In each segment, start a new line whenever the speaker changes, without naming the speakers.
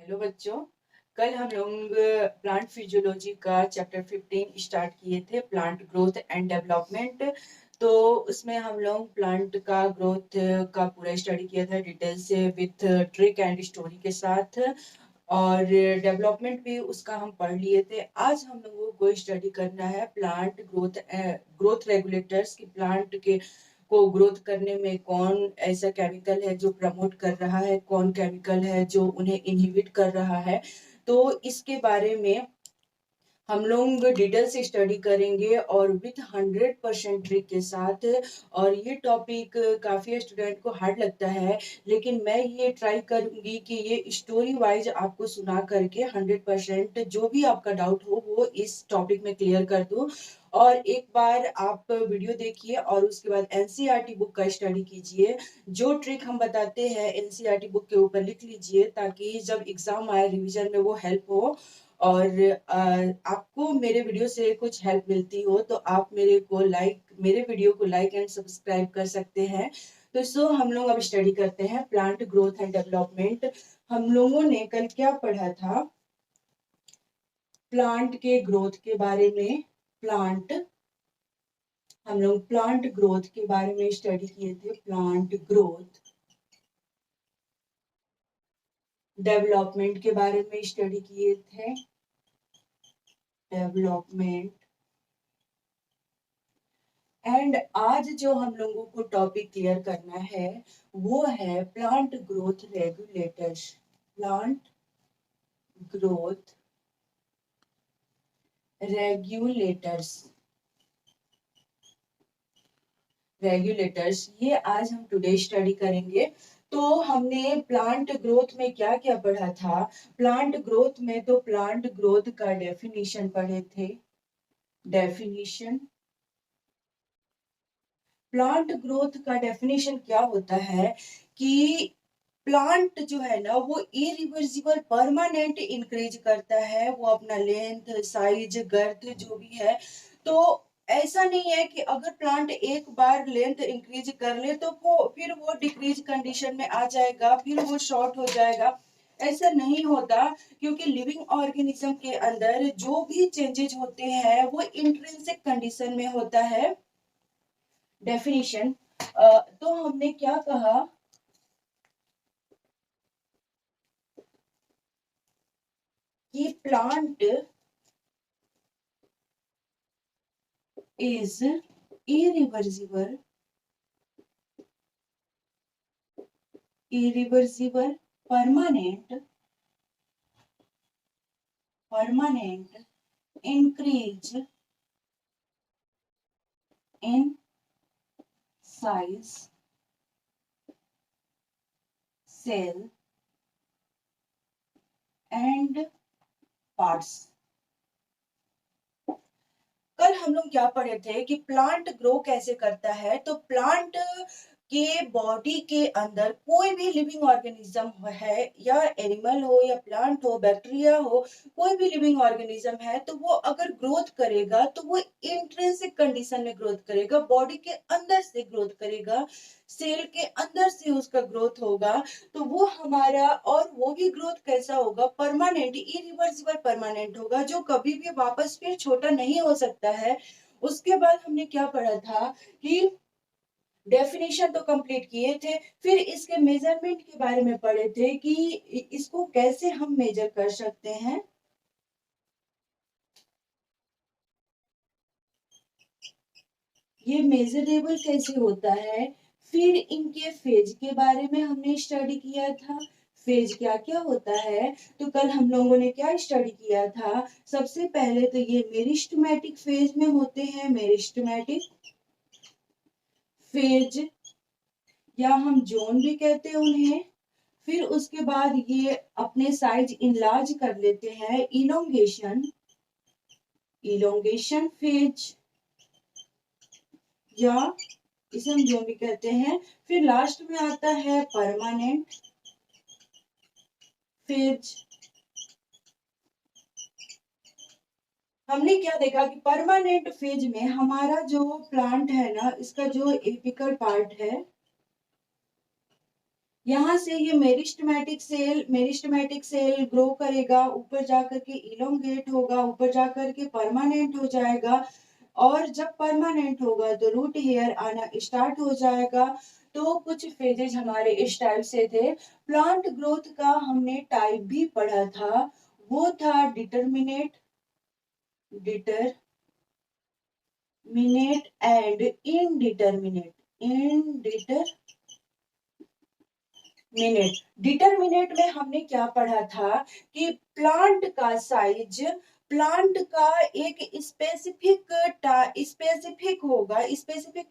Hello बच्चों। कल हम लोग प्लांट फिजियोलॉजी का चैप्टर 15 स्टार्ट किए थे, प्लांट ग्रोथ एंड डेवलपमेंट। तो उसमें हम लोग प्लांट का ग्रोथ का पूरा स्टडी किया था डिटेल से, विथ ट्रिक एंड स्टोरी के साथ। और डेवलपमेंट भी उसका हम पढ़ लिए थे। आज हम लोगों को स्टडी करना है प्लांट ग्रोथ रेगुलेटर्स की। प्लांट के को ग्रोथ करने में कौन ऐसा केमिकल है जो प्रमोट कर रहा है, कौन केमिकल है जो उन्हें इनहिबिट कर रहा है। तो इसके बारे में हम लोग डिटेल से स्टडी करेंगे और विथ 100% ट्रिक के साथ। और ये टॉपिक काफ़ी स्टूडेंट को हार्ड लगता है, लेकिन मैं ये ट्राई करूंगी कि ये स्टोरी वाइज आपको सुना करके 100% जो भी आपका डाउट हो वो इस टॉपिक में क्लियर कर दूं। और एक बार आप वीडियो देखिए और उसके बाद एनसीईआरटी बुक का स्टडी कीजिए। जो ट्रिक हम बताते हैं एनसीईआरटी बुक के ऊपर लिख लीजिए, ताकि जब एग्जाम आए रिवीजन में वो हेल्प हो। और आपको मेरे वीडियो से कुछ हेल्प मिलती हो तो आप मेरे वीडियो को लाइक एंड सब्सक्राइब कर सकते हैं। तो हम लोग अब स्टडी करते हैं प्लांट ग्रोथ एंड डेवलपमेंट। हम लोगों ने कल क्या पढ़ा था? प्लांट के ग्रोथ के बारे में। प्लांट हम लोग प्लांट ग्रोथ के बारे में स्टडी किए थे। प्लांट ग्रोथ डेवलपमेंट के बारे में स्टडी किए थे। डेवलपमेंट। एंड आज जो हम लोगों को टॉपिक क्लियर करना है वो है plant growth regulators. Plant growth regulators. ये आज हम टुडे स्टडी करेंगे। तो हमने प्लांट ग्रोथ में क्या क्या पढ़ा था? प्लांट ग्रोथ में तो प्लांट ग्रोथ का डेफिनेशन पढ़े थे। डेफिनेशन। प्लांट ग्रोथ का डेफिनेशन क्या होता है कि प्लांट जो है ना वो इरिवर्सिबल परमानेंट इंक्रीज करता है, वो अपना लेंथ साइज गर्थ जो भी है। तो ऐसा नहीं है कि अगर प्लांट एक बार लेंथ इंक्रीज कर ले तो वो डिक्रीज कंडीशन में आ जाएगा, फिर वो शॉर्ट हो जाएगा। ऐसा नहीं होता, क्योंकि लिविंग ऑर्गेनिज्म के अंदर जो भी चेंजेस होते हैं वो इंट्रिंसिक कंडीशन में होता है। डेफिनेशन। तो हमने क्या कहा कि plant is irreversible permanent increase in size, cell and parts। कल हम लोग क्या पढ़े थे कि प्लांट ग्रो कैसे करता है। तो प्लांट के बॉडी के अंदर कोई भी लिविंग ऑर्गेनिज्म है, या एनिमल हो या प्लांट हो, बैक्टीरिया हो, कोई भी लिविंग ऑर्गेनिज्म है, तो वो अगर ग्रोथ करेगा तो वो इंट्रिंसिक कंडीशन में ग्रोथ करेगा, बॉडी के अंदर से ग्रोथ करेगा, सेल के अंदर से उसका ग्रोथ होगा। तो वो हमारा, और वो भी ग्रोथ कैसा होगा? परमानेंट, इरिवर्सिबल परमानेंट होगा, जो कभी भी वापस फिर छोटा नहीं हो सकता है। उसके बाद हमने क्या पढ़ा था कि डेफिनेशन तो कंप्लीट किए थे, फिर इसके मेजरमेंट के बारे में पढ़े थे कि इसको कैसे हम मेजर कर सकते हैं। ये मेजरेबल कैसे होता है। फिर इनके फेज के बारे में हमने स्टडी किया था। फेज क्या क्या होता है? तो कल हम लोगों ने क्या स्टडी किया था? सबसे पहले तो ये मेरिस्टेमेटिक फेज में होते हैं। मेरिस्टेमेटिक फेज, या हम जोन भी कहते हैं उन्हें। फिर उसके बाद ये अपने साइज इनलार्ज कर लेते हैं। इलोंगेशन, इलोंगेशन फेज, या इसे हम जो भी कहते हैं। फिर लास्ट में आता है परमानेंट फेज। हमने क्या देखा कि परमानेंट फेज में हमारा जो प्लांट है ना, इसका जो एपिकल पार्ट है, यहाँ से ये मेरिस्टेमेटिक सेल ग्रो करेगा, ऊपर जाकर के इलोंगेट होगा, ऊपर जाकर के परमानेंट हो जाएगा, और जब परमानेंट होगा तो रूट हेयर आना स्टार्ट हो जाएगा। तो कुछ फेजेज हमारे इस टाइप से थे। प्लांट ग्रोथ का हमने टाइप भी पढ़ा था, वो था डिटरमिनेट एंड इनडिटरमिनेट। डिटरमिनेट में हमने क्या पढ़ा था कि प्लांट का एक स्पेसिफिक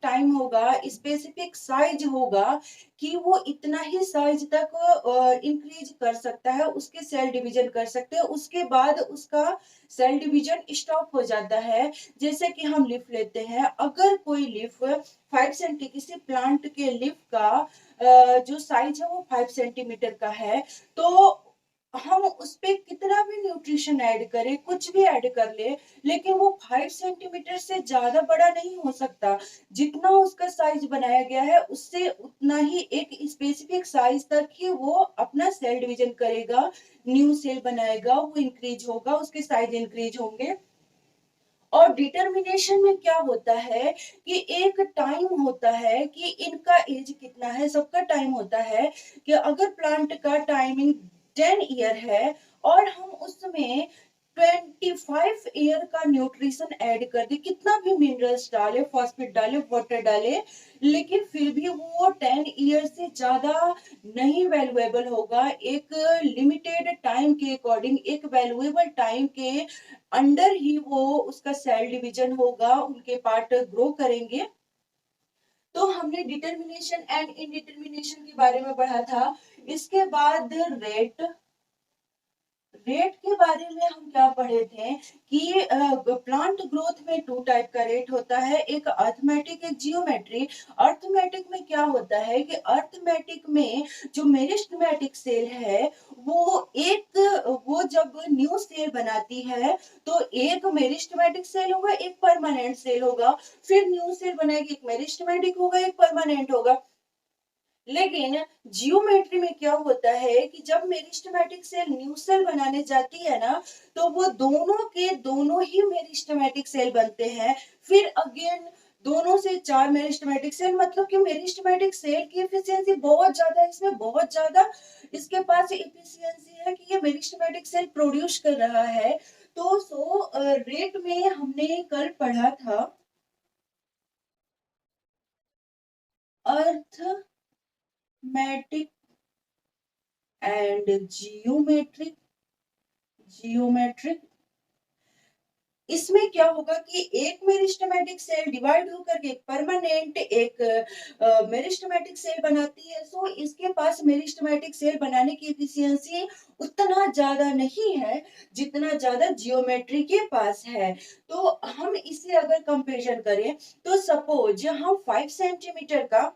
टाइम होगा, स्पेसिफिक साइज होगा कि वो इतना ही साइज तक इंक्रीज कर सकता है, उसके सेल डिवीजन कर सकते हैं, उसके बाद उसका सेल डिवीजन स्टॉप हो जाता है। जैसे कि हम लीफ लेते हैं, अगर कोई लीफ 5 सेंटी किसी प्लांट के लीफ का जो साइज है वो 5 सेंटीमीटर का है, तो हम उस पे कितना भी न्यूट्रिशन ऐड करें, कुछ भी ऐड कर ले, लेकिन वो 5 सेंटीमीटर से ज्यादा बड़ा नहीं हो सकता। जितना उसका साइज बनाया गया है उससे उतना ही एक स्पेसिफिक साइज तक ही वो अपना सेल डिवीजन करेगा, न्यू सेल बनाएगा, वो इंक्रीज होगा, उसके साइज इंक्रीज होंगे। और डिटर्मिनेशन में क्या होता है कि एक टाइम होता है कि इनका एज कितना है, सबका टाइम होता है कि अगर प्लांट का टाइमिंग 10 ईयर है और हम उसमें 25 ईयर का न्यूट्रिशन ऐड कर दे, कितना भी मिनरल्स डाले, फॉस्फेट डाले, वाटर डाले, लेकिन फिर भी वो 10 ईयर से ज्यादा नहीं वैल्यूएबल होगा। एक लिमिटेड टाइम के अकॉर्डिंग, एक वैल्यूएबल टाइम के अंडर ही वो उसका सेल डिवीजन होगा, उनके पार्ट ग्रो करेंगे। तो हमने डिटर्मिनेशन एंड इनडिटर्मिनेशन के बारे में पढ़ा था। इसके बाद रेट के बारे में हम क्या पढ़े थे कि प्लांट ग्रोथ में 2 टाइप का रेट होता है, एक अर्थमेटिक, एक जियोमेट्री। अर्थमेटिक में क्या होता है कि अर्थमेटिक में जो मेरिस्टेमेटिक सेल है वो जब न्यू सेल बनाती है तो एक मेरिस्टेमेटिक सेल होगा, एक परमानेंट सेल होगा, फिर न्यू सेल बनाएगी, एक मेरिस्टेमेटिक होगा, एक परमानेंट होगा। लेकिन जियोमेट्री में क्या होता है कि जब मेरिस्टेमेटिक सेल न्यू सेल बनाने जाती है ना, तो वो दोनों के दोनों ही मेरिस्टेमेटिक सेल बनते हैं। फिर अगेन दोनों से 4 मेरिस्टेमेटिक सेल, मतलब कि मेरिस्टेमेटिक सेल की एफिशिएंसी बहुत ज्यादा है, इसमें बहुत ज्यादा इसके पास एफिशिएंसी है कि ये मेरिस्टेमेटिक सेल प्रोड्यूस कर रहा है। तो रेट में हमने कल पढ़ा था अर्थमेटिक एंड जियोमेट्रिक। इसमें क्या होगा कि एक मेरिस्टेमेटिक सेल डिवाइड होकर के एक परमानेंट, एक मेरिस्टेमेटिक सेल बनाती है। सो इसके पास मेरिस्टेमेटिक सेल बनाने की एफिशिएंसी उतना ज्यादा नहीं है जितना ज्यादा जियोमेट्री के पास है। तो हम इसे अगर कंपैरिजन करें, तो सपोज हम 5 सेंटीमीटर का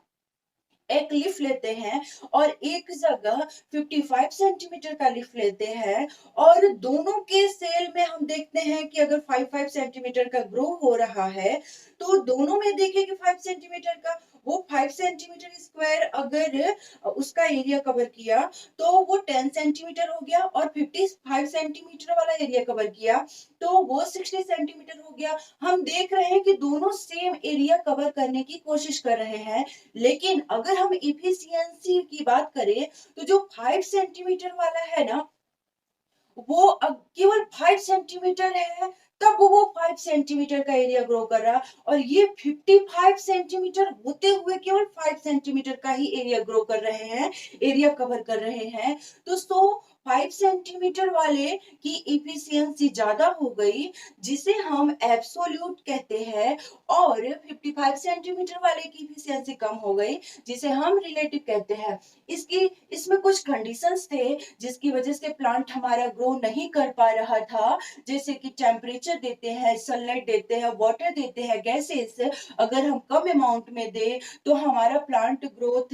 एक लिफ लेते हैं और एक जगह 55 सेंटीमीटर का लिफ लेते हैं, और दोनों के सेल में हम देखते हैं कि अगर 5 5 सेंटीमीटर का ग्रो हो रहा है, तो दोनों में देखें कि 5 सेंटीमीटर का, वो 5 सेंटीमीटर स्क्वायर अगर उसका एरिया कवर किया तो वो 10 सेंटीमीटर हो गया, और 55 सेंटीमीटर वाला एरिया कवर किया तो वो 60 सेंटीमीटर हो गया। हम देख रहे हैं कि दोनों सेम एरिया कवर करने की कोशिश कर रहे हैं। लेकिन अगर हम इफिशियंसी की बात करें, तो जो 5 सेंटीमीटर वाला है ना, वो केवल 5 सेंटीमीटर है, तब वो 5 सेंटीमीटर का एरिया ग्रो कर रहा, और ये 55 सेंटीमीटर होते हुए केवल 5 सेंटीमीटर का ही एरिया ग्रो कर रहे हैं, एरिया कवर कर रहे हैं। तो 5 सेंटीमीटर वाले की इफिशियंसी ज्यादा हो गई, जिसे हम एब्सोल्यूट कहते हैं, और 55 सेंटीमीटर वाले की इफिशियंसी कम हो गई, जिसे हम रिलेटिव कहते हैं। इसमें कुछ कंडीशंस थे जिसकी वजह से प्लांट हमारा ग्रो नहीं कर पा रहा था, जैसे कि टेम्परेचर देते हैं, सनलाइट देते हैं, वाटर देते हैं, गैसेस अगर हम कम अमाउंट में दे तो हमारा प्लांट ग्रोथ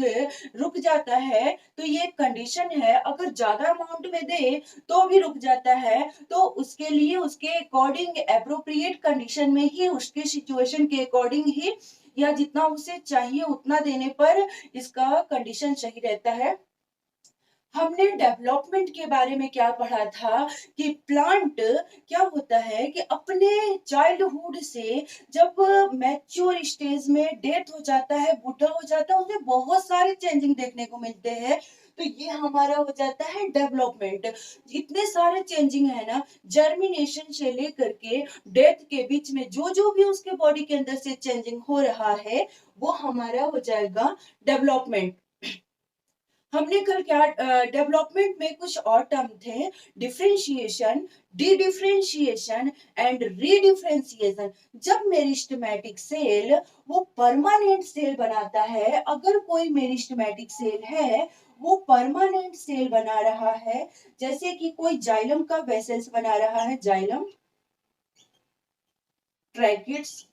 रुक जाता है। तो ये कंडीशन है, अगर ज्यादा अमाउंट में दे तो भी रुक जाता है। तो उसके लिए उसके अकॉर्डिंग एप्रोप्रिएट कंडीशन में ही, उसके सिचुएशन के अकॉर्डिंग ही, या जितना उसे चाहिए उतना देने पर इसका कंडीशन सही रहता है। हमने डेवलपमेंट के बारे में क्या पढ़ा था कि प्लांट क्या होता है कि अपने चाइल्डहुड से जब मैच्योर स्टेज में डेथ हो जाता है, बूढ़ा हो जाता है, उसमें बहुत सारे चेंजिंग देखने को मिलते हैं। तो ये हमारा हो जाता है डेवलपमेंट। इतने सारे चेंजिंग है ना, जर्मिनेशन से लेकर के डेथ के बीच में जो जो भी उसके बॉडी के अंदर से चेंजिंग हो रहा है, वो हमारा हो जाएगा डेवलपमेंट। हमने कल क्या डेवलपमेंट में कुछ और टर्म थे, डिफरेंशिएशन, डी डिफरेंशिएशन एंड रीडिफरेंशिएशन। जब मेरिस्टेमेटिक सेल वो परमानेंट सेल बनाता है, अगर कोई मेरिस्टेमेटिक सेल है वो परमानेंट सेल बना रहा है, जैसे कि कोई जाइलम का वेसल्स बना रहा है, जाइलम ट्रैकेट्स,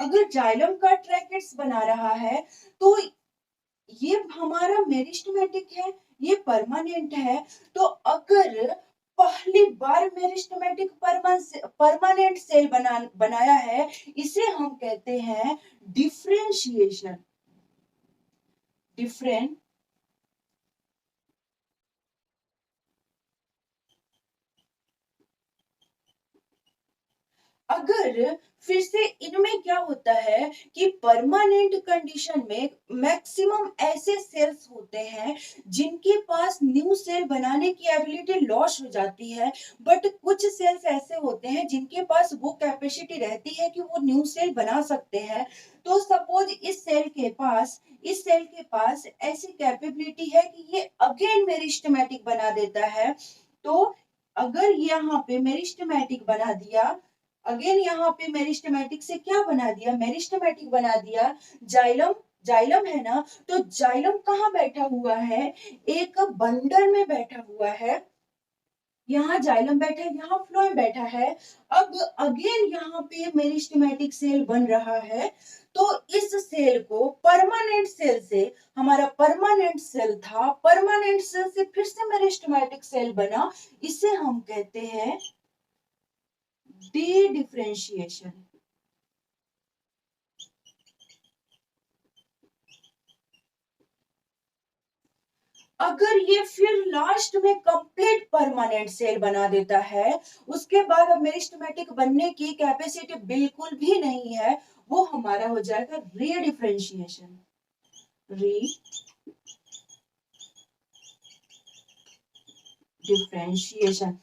अगर जाइलम का ट्रैकेट्स बना रहा है तो ये हमारा मेरिस्टेमेटिक है, ये परमानेंट है। तो अगर पहली बार मेरिस्टेमेटिक परमानेंट सेल बनाया है, इसे हम कहते हैं डिफरेंशिएशन। डिफरेंट अगर फिर से इनमें क्या होता है कि परमानेंट कंडीशन में मैक्सिमम ऐसे सेल्स होते हैं जिनके पास न्यू सेल बनाने की एबिलिटी लॉस हो जाती है, बट कुछ सेल्स ऐसे होते हैं जिनके पास वो कैपेसिटी रहती है कि वो न्यू सेल बना सकते हैं। तो सपोज इस सेल के पास ऐसी कैपेबिलिटी है कि ये अगेन मेरिस्टेमेटिक बना देता है। तो अगर यहाँ पे मेरिस्टेमेटिक बना दिया, अगेन यहाँ पे मेरिस्टेमेटिक से क्या बना दिया, मेरिस्टेमेटिक बना दिया जाइलम। जाइलम है ना, तो जाइलम कहाँ बैठा हुआ है, एक बंडल में बैठा हुआ है। यहाँ जाइलम बैठा है, यहाँ फ्लोएम बैठा है। अब अगेन यहाँ पे मेरिस्टेमेटिक सेल बन रहा है। तो इस सेल को परमानेंट सेल से, हमारा परमानेंट सेल था, परमानेंट सेल से फिर से मेरिस्टेमेटिक सेल बना, इसे हम कहते हैं डी डिफरेंशिएशन। अगर ये फिर लास्ट में कंप्लीट परमानेंट सेल बना देता है, उसके बाद अब मेरिस्टेमेटिक बनने की कैपेसिटी बिल्कुल भी नहीं है, वो हमारा हो जाएगा रीडिफरेंशिएशन। री डिफरेंशिएशन।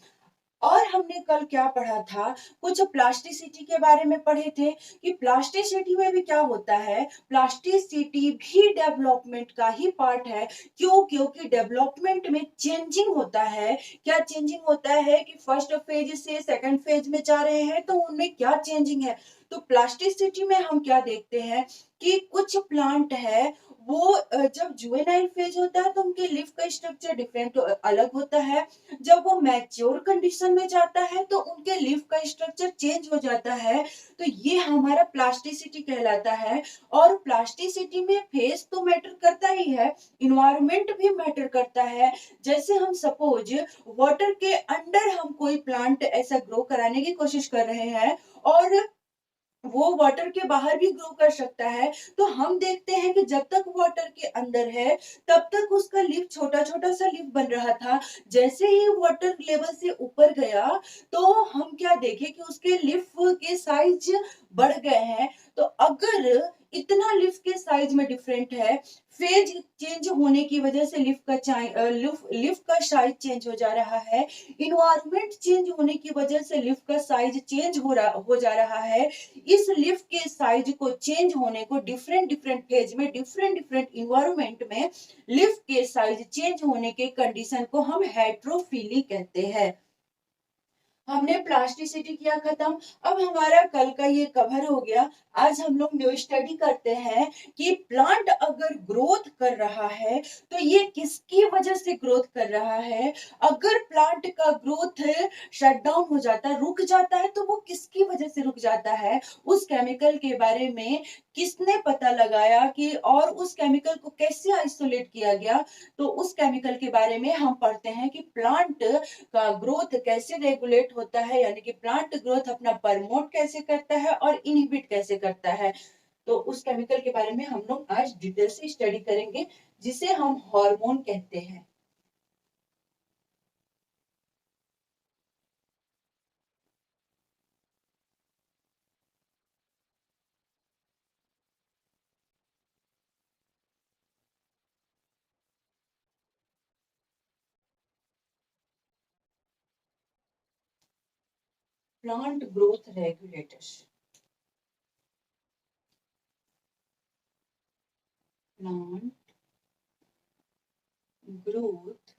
और हमने कल क्या पढ़ा था, कुछ प्लास्टिसिटी के बारे में पढ़े थे कि प्लास्टिसिटी में भी क्या होता है, प्लास्टिसिटी भी डेवलपमेंट का ही पार्ट है। क्यों? क्योंकि डेवलपमेंट में चेंजिंग होता है। क्या चेंजिंग होता है कि फर्स्ट फेज से सेकंड फेज में जा रहे हैं, तो उनमें क्या चेंजिंग है। तो प्लास्टिसिटी में हम क्या देखते हैं कि कुछ प्लांट है वो जब जुवेनाइल फेज होता है तो उनके लीफ का स्ट्रक्चर डिफरेंट अलग होता है। जब वो मैच्योर कंडीशन में जाता है तो उनके लीफ का स्ट्रक्चर चेंज हो जाता है। तो ये हमारा प्लास्टिसिटी कहलाता है। और प्लास्टिसिटी में फेस तो मैटर करता ही है, इन्वायरमेंट भी मैटर करता है। जैसे हम सपोज वाटर के अंडर हम कोई प्लांट ऐसा ग्रो कराने की कोशिश कर रहे हैं और वो वाटर के बाहर भी ग्रो कर सकता है, तो हम देखते हैं कि जब तक वाटर के अंदर है तब तक उसका लीफ छोटा छोटा सा लीफ बन रहा था। जैसे ही वाटर लेवल से ऊपर गया तो हम क्या देखे कि उसके लीफ के साइज बढ़ गए हैं। तो अगर इतना लीफ के साइज में डिफरेंट है, फेज चेंज होने की वजह से लीफ का साइज चेंज हो जा रहा है, इन्वायरमेंट चेंज होने की वजह से लीफ का साइज चेंज हो जा रहा है। इस लिफ्ट के साइज को चेंज होने को डिफरेंट डिफरेंट फेज में, डिफरेंट डिफरेंट इन्वायरमेंट में लिफ्ट के साइज चेंज होने के कंडीशन को हम हेट्रोफिली कहते हैं। हमने प्लास्टिसिटी किया खत्म। अब हमारा कल का ये कवर हो गया। आज हम लोग न्यू स्टडी करते हैं कि प्लांट अगर ग्रोथ कर रहा है तो ये किसकी वजह से ग्रोथ कर रहा है। अगर प्लांट का ग्रोथ शट डाउन हो जाता है, रुक जाता है, तो वो किसकी वजह से रुक जाता है, उस केमिकल के बारे में किसने पता लगाया कि, और उस केमिकल को कैसे आइसोलेट किया गया। तो उस केमिकल के बारे में हम पढ़ते हैं कि प्लांट का ग्रोथ कैसे रेगुलेट होता है, यानी कि प्लांट ग्रोथ अपना प्रमोट कैसे करता है और इनहिबिट कैसे करता है। तो उस केमिकल के बारे में हम लोग आज डिटेल से स्टडी करेंगे, जिसे हम हार्मोन कहते हैं। Plant growth regulators. Plant growth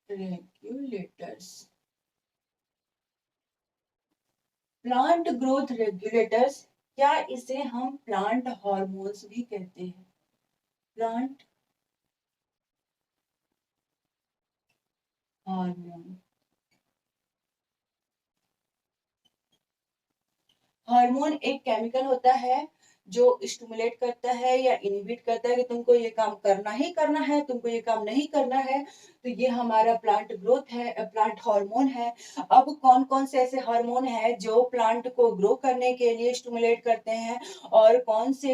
regulators. Plant growth regulators, क्या इसे हम प्लांट हार्मोन्स भी कहते हैं? Plant hormone. हार्मोन एक केमिकल होता है जो स्टिमुलेट करता है या इनहिबिट करता है कि तुमको ये काम करना ही करना है, तुमको ये काम नहीं करना है। तो ये हमारा प्लांट ग्रोथ है, प्लांट हार्मोन है। अब कौन कौन से ऐसे हार्मोन है जो प्लांट को ग्रो करने के लिए स्टिमुलेट करते हैं, और कौन से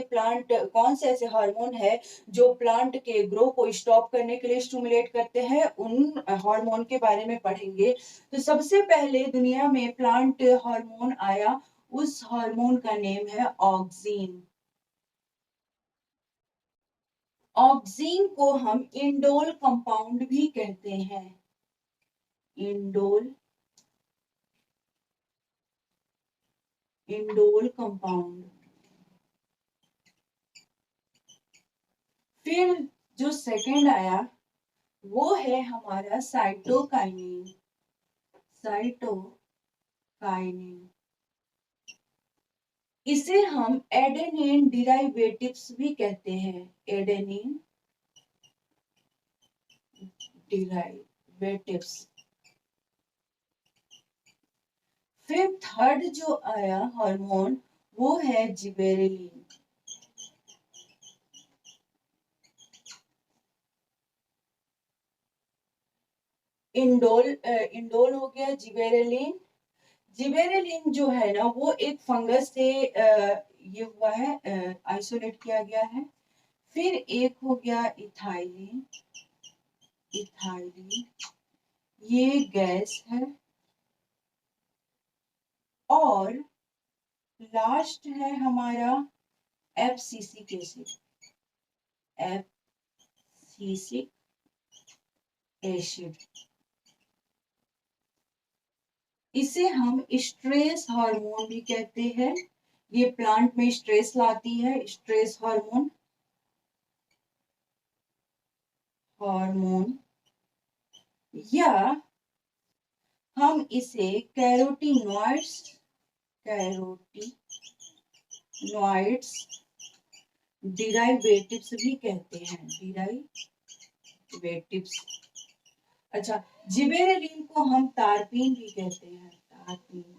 ऐसे हार्मोन है जो प्लांट के ग्रो को स्टॉप करने के लिए स्टिमुलेट करते हैं, उन हार्मोन के बारे में पढ़ेंगे। तो सबसे पहले दुनिया में प्लांट हार्मोन आया, उस हार्मोन का नेम है ऑक्सीन। ऑक्सीन को हम इंडोल कंपाउंड भी कहते हैं। Indole indole compound. फिर जो सेकंड आया वो है हमारा साइटोकाइनिन। साइटोकाइनिन, इसे हम एडेनिन डिराइवेटिव्स भी कहते हैं। एडेनिन डिराइवेटिव्स। फिर थर्ड जो आया हार्मोन वो है जिबेरेलिन। इंडोल हो गया, जिबेरेलिन। जिबेरेलिन जो है ना वो एक फंगस से ये हुआ है, आइसोलेट किया गया है। फिर एक हो गया इथाइलिन। इथाइलिन ये गैस है। और लास्ट है हमारा एब्सिसिक एसिड। एब्सिसिक एसिड, इसे हम स्ट्रेस हार्मोन भी कहते हैं। ये प्लांट में स्ट्रेस लाती है, स्ट्रेस हार्मोन। हार्मोन या हम इसे कैरोटीनॉइड्स डिराइवेटिव्स भी कहते हैं। डिराइवेटिव्स। अच्छा, जिबेरेलिन को हम तारपीन भी कहते हैं। तारपीन।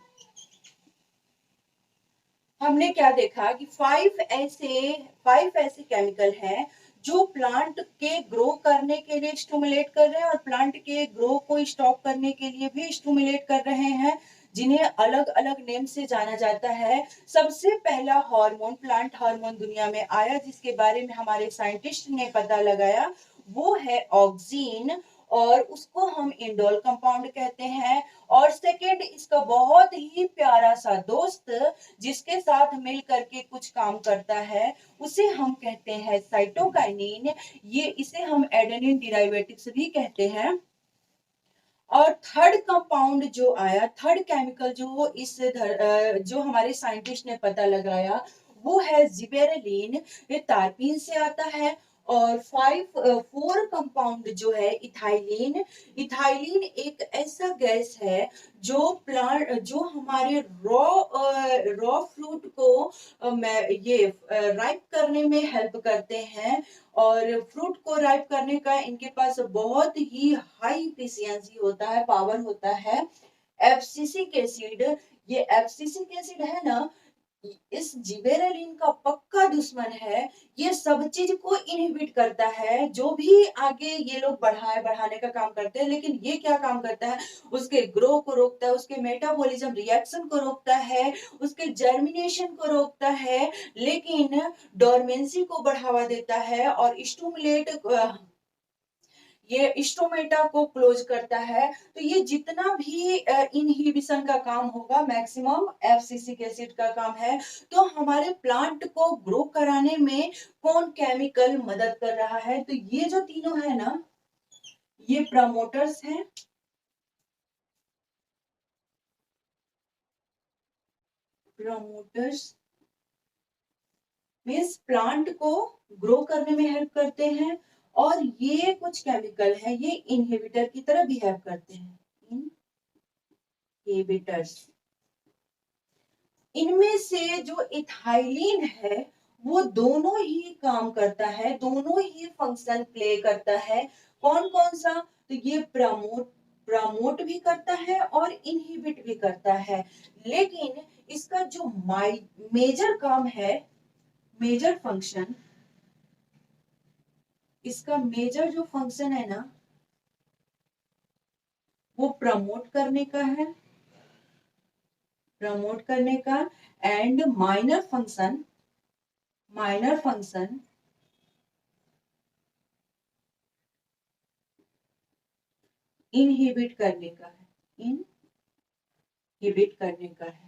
हमने क्या देखा कि फाइव ऐसे केमिकल हैं जो प्लांट के ग्रो करने के लिए स्टिमुलेट कर रहे हैं और प्लांट के ग्रो को स्टॉप करने के लिए भी स्टिमुलेट कर रहे हैं, जिन्हें अलग अलग नेम से जाना जाता है। सबसे पहला हार्मोन, प्लांट हार्मोन दुनिया में आया जिसके बारे में हमारे साइंटिस्ट ने पता लगाया, वो है ऑक्सीन, और उसको हम इंडोल कंपाउंड कहते हैं। और सेकेंड, इसका बहुत ही प्यारा सा दोस्त जिसके साथ मिल करके कुछ काम करता है, उसे हम कहते हैं साइटोकाइनिन। इसे हम एडेनिन डिराइवेटिव्स भी कहते हैं। और थर्ड कंपाउंड जो आया, थर्ड केमिकल जो हमारे साइंटिस्ट ने पता लगाया, वो है जिबेरेलिन। ये तारपीन से आता है। और फोर कंपाउंड जो है इथाइलिन। इथाइलिन एक ऐसा गैस है जो हमारे रॉ फ्रूट को ये राइप करने में हेल्प करते हैं। और फ्रूट को राइप करने का इनके पास बहुत ही हाई इफिशियंसी होता है, पावर होता है। एब्सिसिक एसिड, ये एब्सिसिक एसिड है ना, इस जिबेरेलिन का पक्का दुश्मन है। ये सब चीज को इनहिबिट करता है, जो भी आगे ये लोग बढ़ाने का काम करते हैं, लेकिन ये क्या काम करता है, उसके ग्रो को रोकता है, उसके मेटाबॉलिज्म रिएक्शन को रोकता है, उसके जर्मिनेशन को रोकता है, लेकिन डोरमेंसी को बढ़ावा देता है और स्टूमुलेट ये स्टोमेटा को क्लोज करता है। तो ये जितना भी इनहिबिशन का काम होगा, मैक्सिमम एफसीसिक एसिड का काम है। तो हमारे प्लांट को ग्रो कराने में कौन केमिकल मदद कर रहा है, तो ये जो तीनों है ना, ये प्रमोटर्स हैं। प्रमोटर्स मीन्स प्लांट को ग्रो करने में हेल्प करते हैं, और ये कुछ केमिकल है, ये इनहिबिटर की तरह बिहेव करते हैं, इनहिबिटर्स। इनमें से जो इथाइलिन है वो दोनों ही काम करता है, दोनों ही फंक्शन प्ले करता है। कौन कौन सा, तो ये प्रमोट भी करता है और इनहिबिट भी करता है। लेकिन इसका जो मेजर काम है, मेजर फंक्शन, इसका मेजर जो फंक्शन है ना, वो प्रमोट करने का है, प्रमोट करने का। एंड माइनर फंक्शन इनहिबिट करने का है, इनहिबिट करने का है।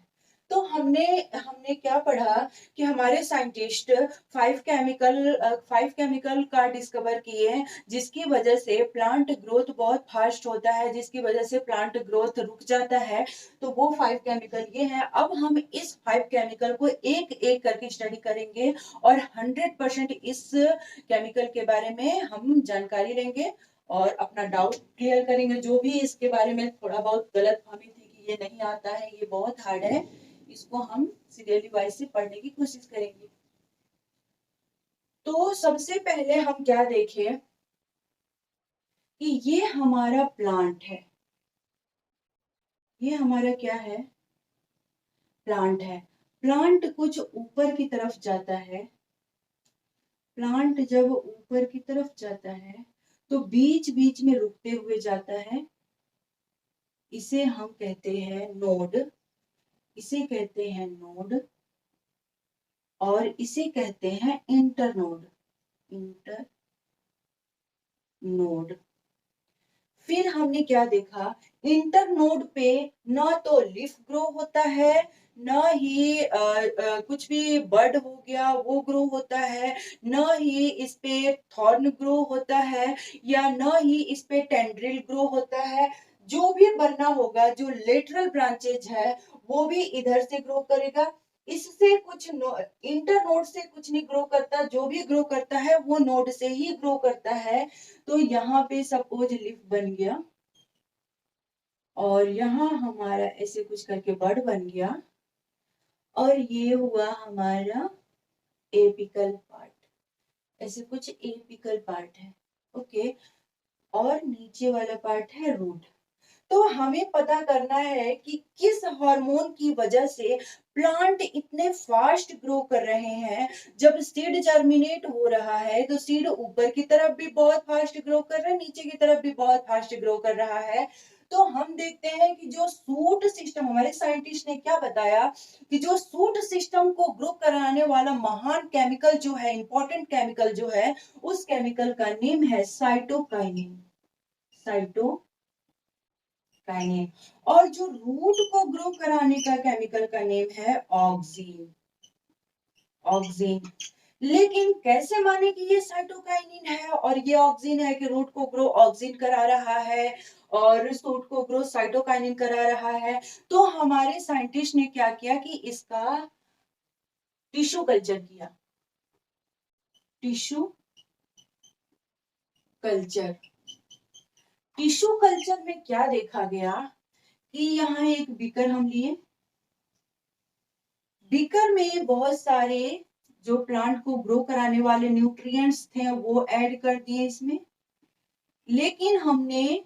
तो हमने हमने क्या पढ़ा कि हमारे साइंटिस्ट फाइव केमिकल का डिस्कवर किए, जिसकी वजह से प्लांट ग्रोथ बहुत फास्ट होता है, जिसकी वजह से प्लांट ग्रोथ रुक जाता है। तो वो 5 केमिकल ये हैं। अब हम इस 5 केमिकल को एक एक करके स्टडी करेंगे और 100% इस केमिकल के बारे में हम जानकारी लेंगे और अपना डाउट क्लियर करेंगे। जो भी इसके बारे में थोड़ा बहुत गलत फहमी थी कि ये नहीं आता है, ये बहुत हार्ड है, इसको हम सीरियली वाइज से पढ़ने की कोशिश करेंगे। तो सबसे पहले हम क्या देखें कि ये हमारा प्लांट है, ये हमारा क्या है, प्लांट है। प्लांट कुछ ऊपर की तरफ जाता है, प्लांट जब ऊपर की तरफ जाता है तो बीच बीच में रुकते हुए जाता है, इसे हम कहते हैं नोड, इसे कहते हैं नोड, और इसे कहते हैं इंटरनोड, इंटरनोड। फिर हमने क्या देखा, इंटरनोड पे न तो लीफ ग्रो होता है, न ही कुछ भी बर्ड हो गया वो ग्रो होता है, न ही इस पे थॉर्न ग्रो होता है, या न ही इस पे टेंड्रिल ग्रो होता है। जो भी बनना होगा, जो लेटरल ब्रांचेज है, वो भी इधर से ग्रो करेगा। इससे कुछ इंटर नोड से कुछ नहीं ग्रो करता, जो भी ग्रो करता है वो नोड से ही ग्रो करता है। तो यहाँ पे सपोज लीफ बन गया, और यहाँ हमारा ऐसे कुछ करके बर्ड बन गया, और ये हुआ हमारा एपिकल पार्ट, ऐसे कुछ एपिकल पार्ट है, ओके। और नीचे वाला पार्ट है रूट। तो हमें पता करना है कि किस हार्मोन की वजह से प्लांट इतने फास्ट ग्रो कर रहे हैं। जब सीड जर्मिनेट हो रहा है तो सीड ऊपर की तरफ भी बहुत फास्ट ग्रो कर रहा है, नीचे की तरफ भी बहुत फास्ट ग्रो कर रहा है। तो हम देखते हैं कि जो सूट सिस्टम, हमारे साइंटिस्ट ने क्या बताया कि जो सूट सिस्टम को ग्रो कराने वाला महान केमिकल जो है, इंपॉर्टेंट केमिकल जो है, उस केमिकल का नेम है साइटोकाइनिन, साइटो काइनेन। और जो रूट को ग्रो कराने का केमिकल का नेम है ऑक्सीन, ऑक्सीन। लेकिन कैसे माने कि ये साइटोकाइनिन है और ये ऑक्सीन है, कि रूट को ग्रो ऑक्सीन करा रहा है और सूट को ग्रो साइटोकाइनिन करा रहा है। तो हमारे साइंटिस्ट ने क्या किया कि इसका टिश्यू कल्चर किया, टिश्यू कल्चर। टिश्यू कल्चर में क्या देखा गया कि यहाँ एक बीकर हम लिए, बीकर में बहुत सारे जो प्लांट को ग्रो कराने वाले न्यूट्रिएंट्स थे वो ऐड कर दिए इसमें, लेकिन हमने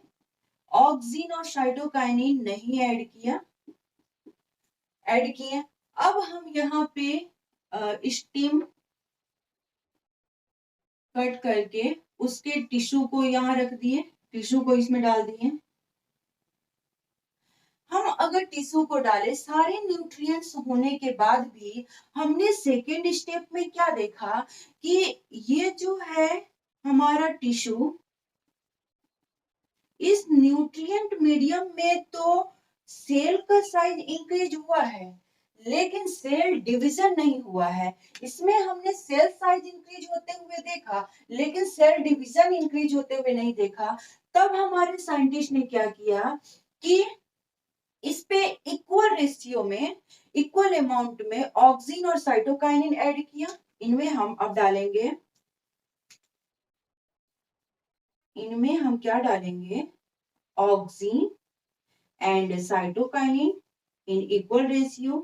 ऑक्सीन और साइटोकाइनिन नहीं ऐड किया, ऐड किए। अब हम यहाँ पे स्टीम कट करके उसके टिश्यू को यहाँ रख दिए, टिश्यू को इसमें डाल दिए। हम अगर टिश्यू को डाले सारे न्यूट्रिएंट्स होने के बाद भी हमने सेकेंड स्टेप में क्या देखा कि ये जो है हमारा टिश्यू इस न्यूट्रिएंट मीडियम में तो सेल का साइज इंक्रीज हुआ है लेकिन सेल डिवीजन नहीं हुआ है। इसमें हमने सेल साइज इंक्रीज होते हुए देखा लेकिन सेल डिवीजन इंक्रीज होते हुए नहीं देखा। तब हमारे साइंटिस्ट ने क्या किया कि इस पे इक्वल रेशियो में इक्वल अमाउंट में ऑक्सिन और साइटोकाइनिन ऐड किया। इनमें हम अब डालेंगे, इनमें हम क्या डालेंगे, auxin and cytokinin in equal ratio,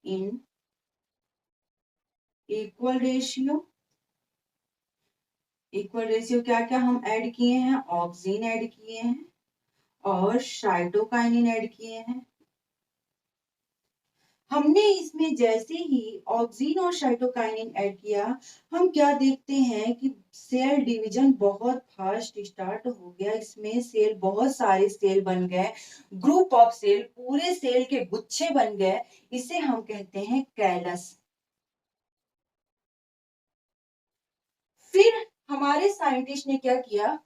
in equal ratio, equal ratio क्या क्या हम ऐड किए हैं, ऑक्सीन ऐड किए हैं और साइटोकाइनिन ऐड किए हैं। हमने इसमें जैसे ही ऑक्सीन और साइटोकाइनिन ऐड किया हम क्या देखते हैं कि सेल डिवीजन बहुत फास्ट स्टार्ट हो गया। इसमें सेल, बहुत सारे सेल बन गए, ग्रुप ऑफ सेल, पूरे सेल के गुच्छे बन गए। इसे हम कहते हैं कैलस। फिर हमारे साइंटिस्ट ने क्या किया,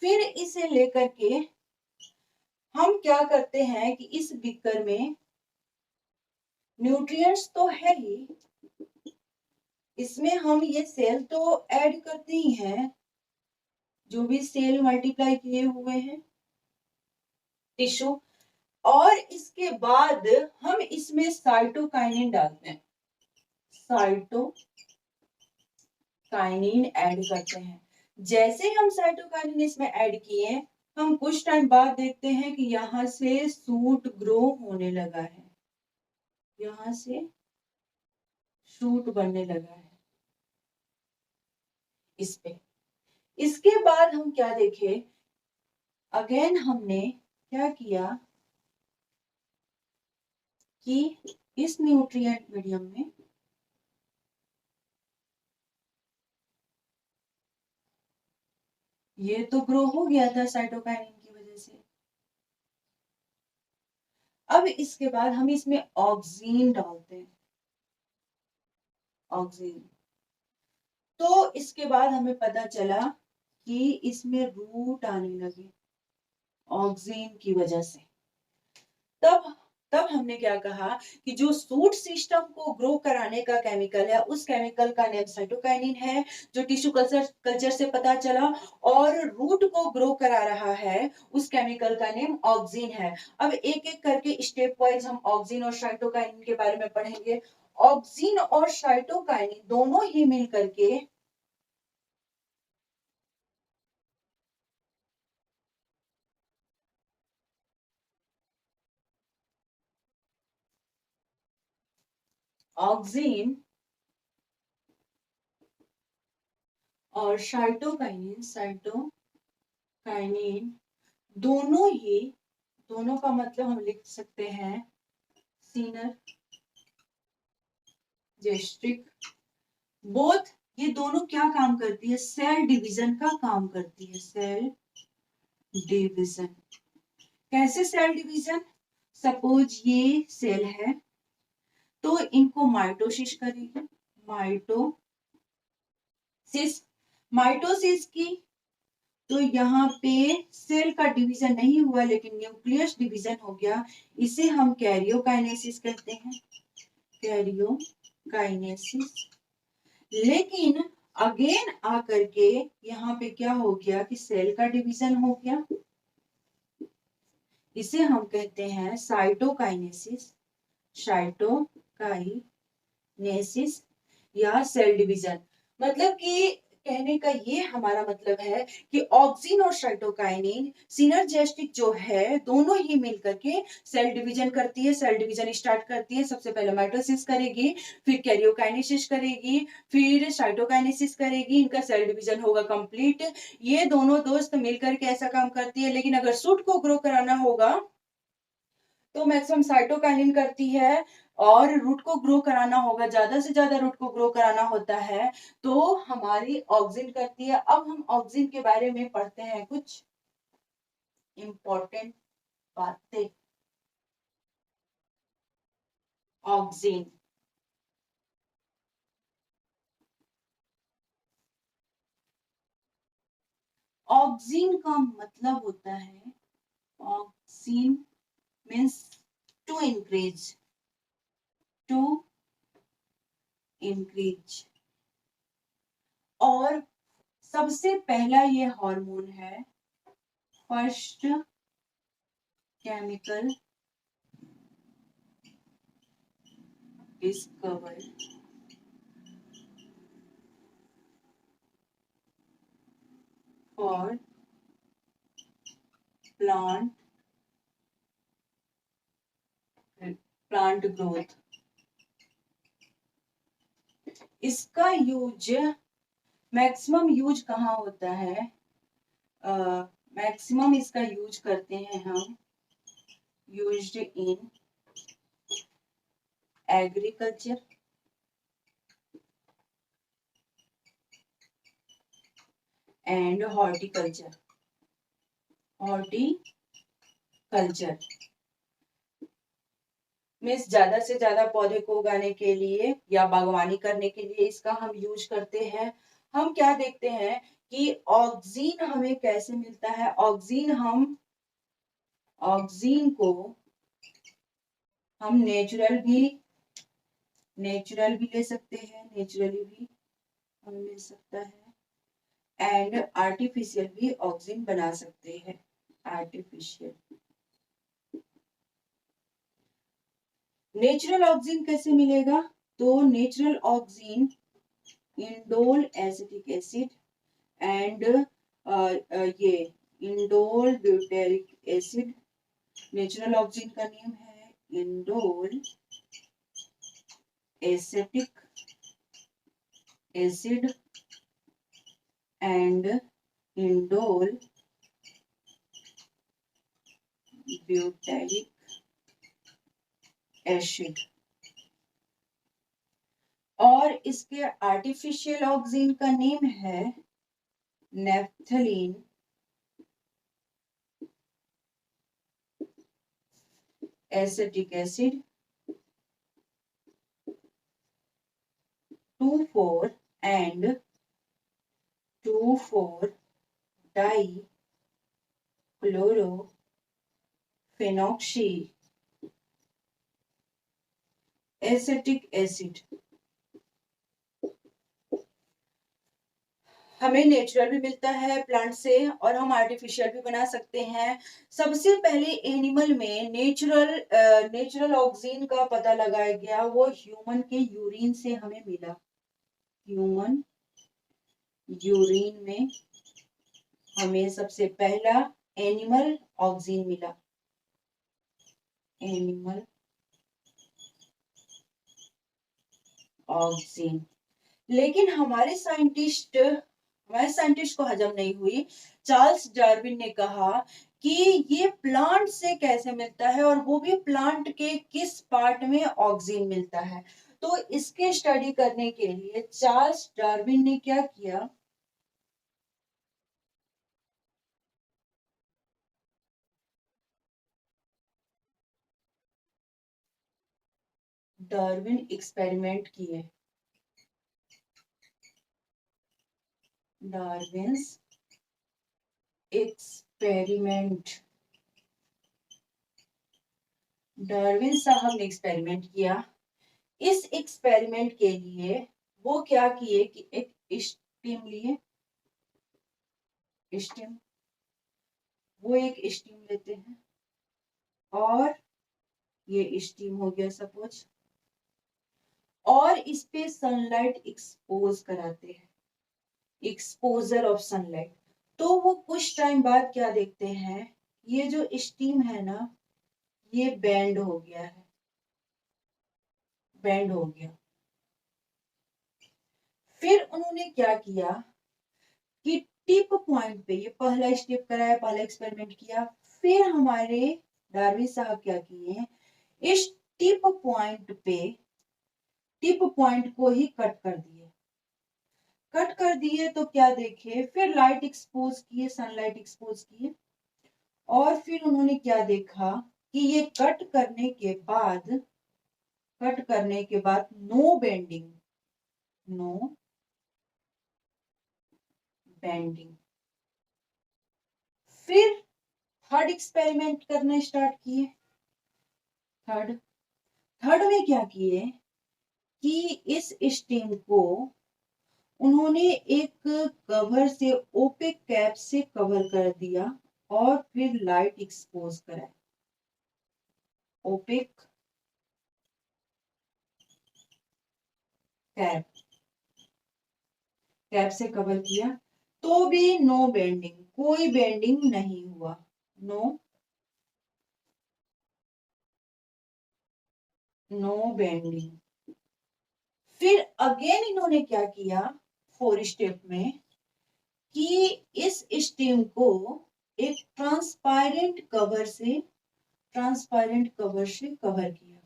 फिर इसे लेकर के हम क्या करते हैं कि इस बीकर में न्यूट्रिएंट्स तो है ही, इसमें हम ये सेल तो ऐड करते ही हैं, जो भी सेल मल्टीप्लाई किए हुए हैं टिश्यू, और इसके बाद हम इसमें साइटोकाइनिन डालते हैं, साइटोकाइनिन ऐड करते हैं। जैसे हम साइटोकाइनिन इसमें ऐड किए हम कुछ टाइम बाद देखते हैं कि यहाँ से सूट ग्रो होने लगा है, यहाँ से शूट बनने लगा है इस पे। इसके बाद हम क्या देखे, अगेन हमने क्या किया कि इस न्यूट्रिएंट मीडियम में ये तो ग्रो हो गया था साइटोकाइनिन की वजह से। अब इसके बाद हम इसमें ऑक्सीन डालते हैं, ऑक्सीन। तो इसके बाद हमें पता चला कि इसमें रूट आने लगे ऑक्सीन की वजह से। तब तब हमने क्या कहा कि जो सूट सिस्टम को ग्रो कराने का केमिकल है उस केमिकल का नेम साइटोकाइनिन है, जो टिश्यू कल्चर से पता चला, और रूट को ग्रो करा रहा है उस केमिकल का नेम ऑक्सीन है। अब एक एक करके स्टेप वाइज हम ऑक्सीन और साइटोकाइनिन के बारे में पढ़ेंगे। ऑक्सीन और साइटोकाइनिन दोनों ही मिल करके ऑक्सीन और साइटोकाइनिन दोनों ही, दोनों का मतलब हम लिख सकते हैं सिनर्जेस्टिक। बोथ, ये दोनों क्या काम करती है, सेल डिवीजन का काम करती है, सेल डिवीजन। कैसे सेल डिवीजन, सपोज ये सेल है तो इनको माइटोसिस करेगी, माइटोसिस, माइटोसिस की, तो यहाँ पे सेल का डिवीजन नहीं हुआ लेकिन न्यूक्लियस डिवीजन हो गया। इसे हम कैरियोकाइनेसिस कहते हैं, कैरियोकाइनेसिस। लेकिन अगेन आकर के यहाँ पे क्या हो गया कि सेल का डिवीजन हो गया, इसे हम कहते हैं साइटोकाइनेसिस, साइटोकाइनेसिस या सेल डिवीजन। मतलब कि कहने का ये हमारा मतलब है कि ऑक्सिन और साइटोकाइनिन सिनर्जेस्टिक जो है दोनों ही मिलकर के सेल डिवीजन करती है, सेल डिवीजन स्टार्ट करती है। सबसे पहले माइटोसिस करेगी, फिर कैरियोकाइनेसिस करेगी, फिर साइटोकाइनेसिस करेगी, इनका सेल डिवीजन होगा कंप्लीट। ये दोनों दोस्त मिलकर के ऐसा काम करती है। लेकिन अगर सूट को ग्रो कराना होगा तो मैक्सिमम साइटोकाइनिन करती है, और रूट को ग्रो कराना होगा, ज्यादा से ज्यादा रूट को ग्रो कराना होता है तो हमारी ऑक्सिन करती है। अब हम ऑक्सिन के बारे में पढ़ते हैं कुछ इंपॉर्टेंट बातें। ऑक्सिन, ऑक्सिन का मतलब होता है, auxin means to increase, to increase. और सबसे पहला ये हार्मोन है, first chemical discover for plant plant growth. इसका यूज, मैक्सिमम यूज कहाँ होता है? मैक्सिमम इसका यूज करते हैं हम, used in agriculture and horticulture. Horticulture means ज्यादा से ज्यादा पौधे को उगाने के लिए या बागवानी करने के लिए इसका हम यूज करते हैं। हम क्या देखते हैं कि ऑक्सीन हमें कैसे मिलता है? ऑक्सीन को हम नेचुरल भी ले सकते हैं, नेचुरली भी हम मिल सकता है, एंड आर्टिफिशियल भी ऑक्सीन बना सकते हैं। आर्टिफिशियल, नेचुरल ऑक्सीजन कैसे मिलेगा? तो natural oxygen indole acetic acid and ये indole butyric acid. Natural oxygen का नेम है indole acetic acid and indole butyric acid. और इसके आर्टिफिशियल ऑक्सीजन का नेम है naphthalene acetic acid 2,4 and 2,4 dichlorophenoxy acetic acid. हमें नेचुरल भी मिलता है प्लांट से और हम आर्टिफिशियल भी बना सकते हैं। सबसे पहले एनिमल में नेचुरल ऑक्सीजन का पता लगाया गया, वो ह्यूमन के यूरिन से हमें मिला। ह्यूमन यूरिन में हमें सबसे पहला एनिमल ऑक्सीजन मिला। Animal oxygen. लेकिन हमारे साइंटिस्ट को हजम नहीं हुई। चार्ल्स डार्विन ने कहा कि ये प्लांट से कैसे मिलता है, और वो भी प्लांट के किस पार्ट में ऑक्सीजन मिलता है। तो इसके स्टडी करने के लिए चार्ल्स डार्विन ने क्या किया? डार्विन एक्सपेरिमेंट किए। डार्विन्स एक्सपेरिमेंट, डार्विन साहब ने एक्सपेरिमेंट किया। इस एक्सपेरिमेंट के लिए वो क्या किए कि एक स्टीम लिए, स्टीम, वो एक स्टीम लेते हैं और ये स्टीम हो गया सपोज, और इस पे सनलाइट एक्सपोज कराते हैं। Exposure of sunlight. तो वो कुछ टाइम बाद क्या देखते हैं, ये जो स्टीम है ना, ये बैंड हो गया है, बैंड हो गया। फिर उन्होंने क्या किया कि टिप पॉइंट पे, ये पहला स्टेप कराया, पहला एक्सपेरिमेंट किया। फिर हमारे डार्विन साहब क्या किए, इस टिप पॉइंट को ही कट कर दिए। कट कर दिए तो क्या देखे, फिर लाइट एक्सपोज किए, सनलाइट एक्सपोज किए। और फिर उन्होंने क्या देखा कि ये कट करने के बाद नो बेंडिंग, नो बेंडिंग। फिर थर्ड एक्सपेरिमेंट करना स्टार्ट किए। थर्ड थर्ड में क्या किए कि इस स्टीम को उन्होंने एक कवर से, ओपेक कैप से कवर कर दिया और फिर लाइट एक्सपोज कराया। ओपेक कैप, कैप से कवर किया, तो भी नो बेंडिंग, कोई बेंडिंग नहीं हुआ। No no bending. फिर अगेन इन्होंने क्या किया, फोर स्टेप में, कि इस स्टीम को एक ट्रांसपेरेंट कवर से कवर किया।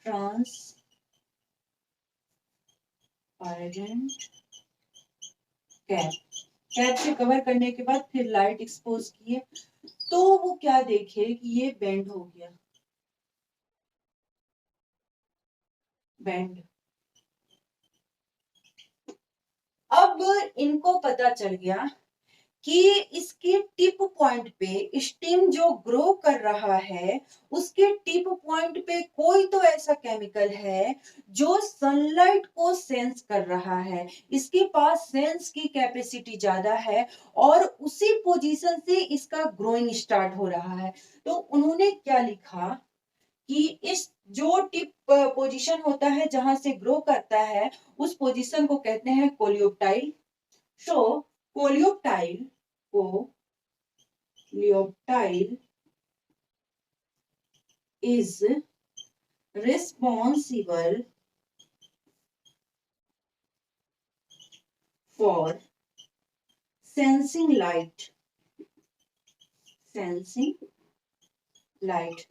ट्रांसपेरेंट कैप, कैप से कवर करने के बाद फिर लाइट एक्सपोज किए, तो वो क्या देखे कि ये बेंड हो गया, बेंड। अब इनको पता चल गया कि इसके टिप पॉइंट पे स्टीम जो ग्रो कर रहा है, उसके टिप पॉइंट पे कोई तो ऐसा केमिकल है जो सनलाइट को सेंस कर रहा है, इसके पास सेंस की कैपेसिटी ज्यादा है और उसी पोजीशन से इसका ग्रोइंग स्टार्ट हो रहा है। तो उन्होंने क्या लिखा कि इस जो टिप पोजीशन होता है जहां से ग्रो करता है, उस पोजीशन को कहते हैं कोलियोप्टाइल। सो कोलियोप्टाइल को लियोप्टाइल is responsible for sensing sensing light।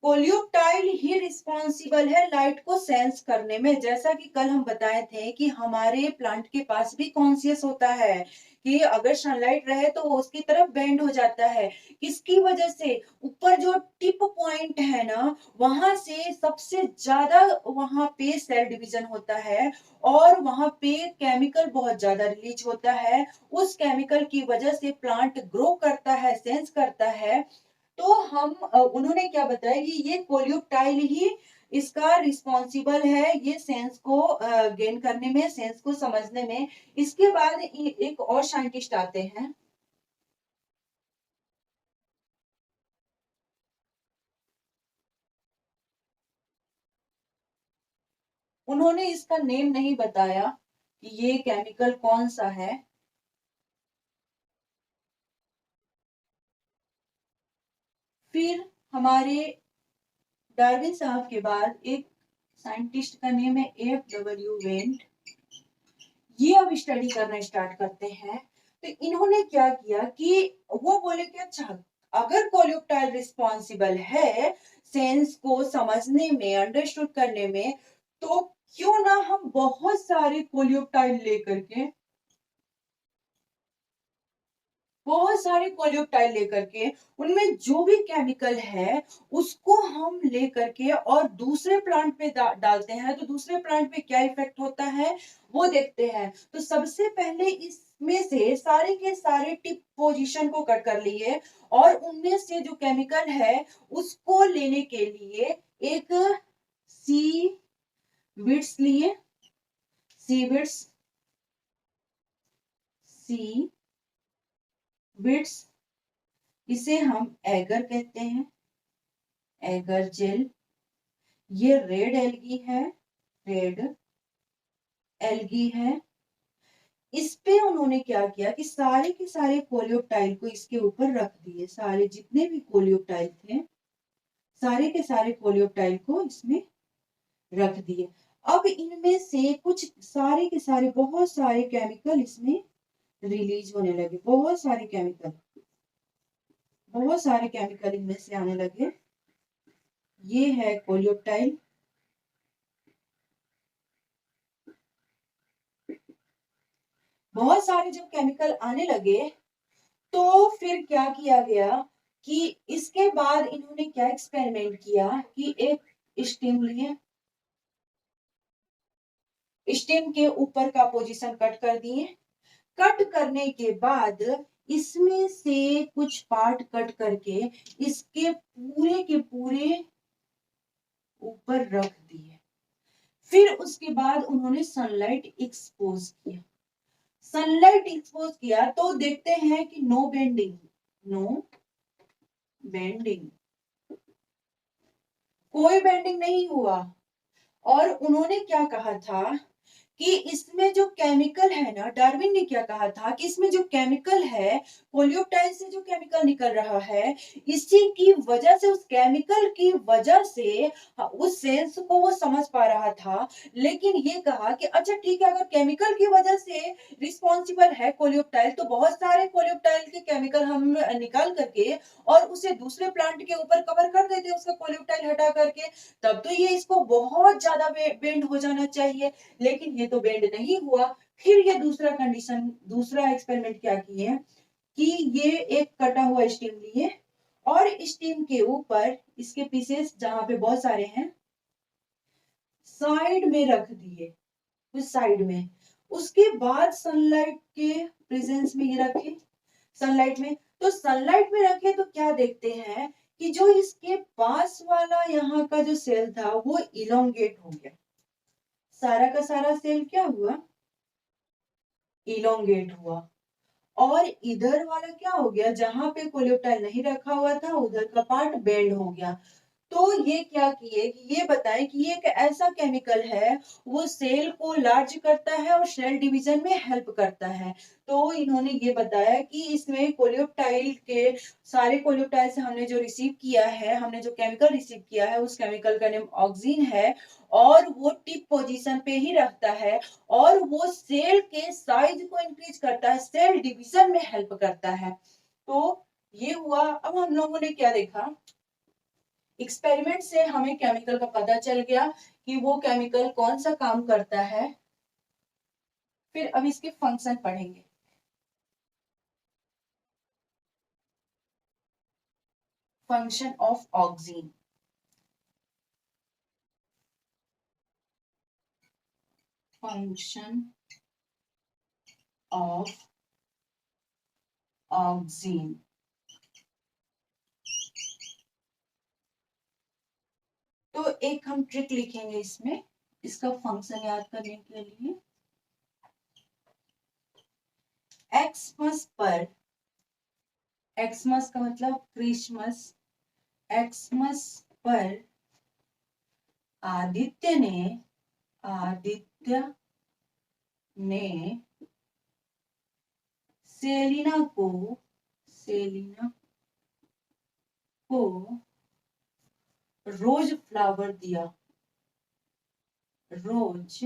Coleoptile he responsible है लाइट को सेंस करने में। जैसा कि कल हम बताए थे कि हमारे प्लांट के पास भी कॉन्शियस होता है कि अगर सनलाइट रहे तो वो उसकी तरफ बेंड हो जाता है। किसकी वजह से, ऊपर जो टिप पॉइंट है ना, वहां से सबसे ज्यादा वहां पे सेल डिवीजन होता है और वहां पे केमिकल बहुत ज्यादा रिलीज होता है। उस केमिकल की वजह से प्लांट ग्रो करता है, सेंस करता है। तो हम उन्होंने क्या बताया कि ये कोलियोप्टाइल ही इसका रिस्पॉन्सिबल है, ये सेंस को गेन करने में, सेंस को समझने में। इसके बाद एक और साइंटिस्ट आते हैं, उन्होंने इसका नेम नहीं बताया कि ये केमिकल कौन सा है। फिर हमारे डार्विन साहब के बाद एक साइंटिस्ट का नेम है F.W. वेंट। ये अब स्टडी करना स्टार्ट करते हैं। तो इन्होंने क्या किया कि वो बोले कि अच्छा, अगर कोलियोप्टाइल रिस्पॉन्सिबल है सेंस को समझने में, अंडरस्टूड करने में, तो क्यों ना हम बहुत सारे कोलियोप्टाइल लेकर के, बहुत सारे कोलियोप्टाइल लेकर के, उनमें जो भी केमिकल है उसको हम लेकर के और दूसरे प्लांट पे डालते हैं, तो दूसरे प्लांट पे क्या इफेक्ट होता है वो देखते हैं। तो सबसे पहले इसमें से सारे के सारे टिप पोजीशन को कट कर लिए और उनमें से जो केमिकल है उसको लेने के लिए एक सी विड्स लिए, सी विड्स, सी विड्स, इसे हम एगर कहते हैं, एगर जेल। ये रेड एल्गी है, रेड एल्गी है। इस पे उन्होंने क्या किया कि सारे के सारे कोलियोप्टाइल को इसके ऊपर रख दिए, सारे जितने भी कोलियोप्टाइल थे सारे के सारे कोलियोप्टाइल को इसमें रख दिए। अब इनमें से कुछ सारे के सारे बहुत सारे केमिकल इसमें रिलीज होने लगे, बहुत सारे केमिकल इनमें से आने लगे। ये है कोलियोप्टाइल, बहुत सारे जब केमिकल आने लगे तो फिर क्या किया गया कि इसके बाद इन्होंने क्या एक्सपेरिमेंट किया कि एक स्टीम लिए, स्टीम के ऊपर का पोजीशन कट कर दिए, कट करने के बाद इसमें से कुछ पार्ट कट करके इसके पूरे के पूरे ऊपर रख दिए। फिर उसके बाद उन्होंने सनलाइट एक्सपोज किया, सनलाइट एक्सपोज किया तो देखते हैं कि नो बेंडिंग, नो बेंडिंग, कोई बेंडिंग नहीं हुआ। और उन्होंने क्या कहा था कि इसमें जो केमिकल है ना, डार्विन ने क्या कहा था कि इसमें जो केमिकल है, कोलियोप्टाइल से जो केमिकल निकल रहा है, इसी की वजह से, उस केमिकल की वजह से उस सेल्स को वो समझ पा रहा था। लेकिन ये कहा कि अच्छा ठीक है, अगर केमिकल की वजह से रिस्पॉन्सिबल है कोलियोप्टाइल, तो बहुत सारे कोलियोप्टाइल के केमिकल हम निकाल करके और उसे दूसरे प्लांट के ऊपर कवर कर देते, उसका कोलियोप्टाइल हटा करके, तब तो ये इसको बहुत ज्यादा बेंड हो जाना चाहिए। लेकिन ये तो बेंड नहीं हुआ। फिर ये दूसरा कंडीशन, दूसरा एक्सपेरिमेंट क्या किए कि ये एक कटा हुआ स्टीम लिए और स्टीम के ऊपर इसके पीसेस जहां पे बहुत सारे हैं साइड में रख दिए, उस साइड में। उसके बाद सनलाइट के प्रेजेंस में ये रखे, सनलाइट में, तो सनलाइट में रखे तो क्या देखते हैं कि जो इसके पास वाला यहाँ का जो सेल था वो इलोंगेट हो गया, सारा का सारा सेल क्या हुआ, इलोंगेट हुआ। और इधर वाला क्या हो गया, जहां पे कोलियोप्टाइल नहीं रखा हुआ था उधर का पार्ट बेंड हो गया। तो ये क्या किए कि ये बताए कि ये एक ऐसा केमिकल है, वो सेल को लार्ज करता है और सेल डिवीजन में हेल्प करता है। तो इन्होंने ये बताया कि इसमें कोलियोप्टाइल के सारे कोलियोप्टाइल से हमने जो रिसीव किया है, हमने जो केमिकल रिसीव किया है, उस केमिकल का नेम ऑक्सीन है और वो टिप पोजीशन पे ही रहता है और वो सेल के साइज को इंक्रीज करता है, सेल डिवीजन में हेल्प करता है। तो ये हुआ। अब हम लोगों ने क्या देखा, एक्सपेरिमेंट से हमें केमिकल का पता चल गया कि वो केमिकल कौन सा काम करता है। फिर अब इसके फंक्शन पढ़ेंगे। Function of oxygen, function of oxygen. तो एक हम ट्रिक लिखेंगे इसमें, इसका फंक्शन याद करने के लिए। एक्समस पर, एक्समस का मतलब क्रिसमस, एक्समस पर आदित्य ने, आदित्य ने सेलिना को, सेलिना को रोज फ्लावर दिया, रोज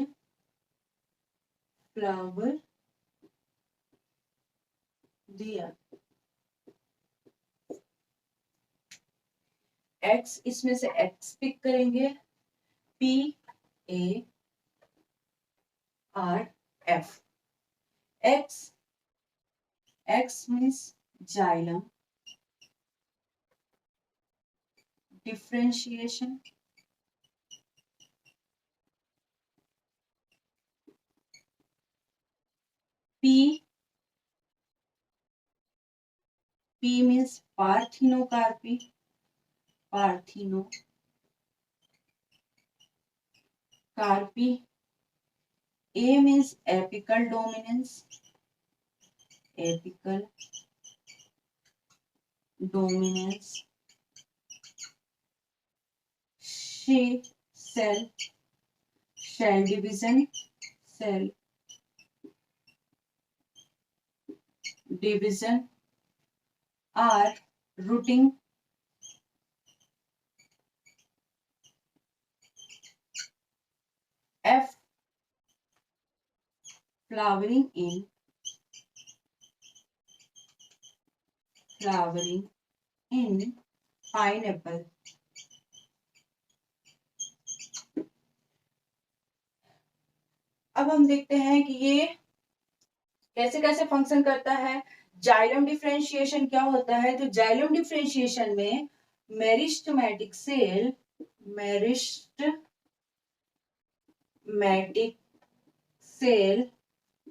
फ्लावर दिया। एक्स, इसमें से एक्स पिक करेंगे, P A R F, X, X means xylem, differentiation, P, P means parthenocarpy, parthenocarpy, A means apical dominance, apical dominance, C cell, cell division, cell division, R rooting, F flowering in pineapple. अब हम देखते हैं कि ये कैसे कैसे function करता है। जाइलम डिफरेंशिएशन क्या होता है? तो जाइलम डिफरेंशिएशन में मेरिस्टेमेटिक सेल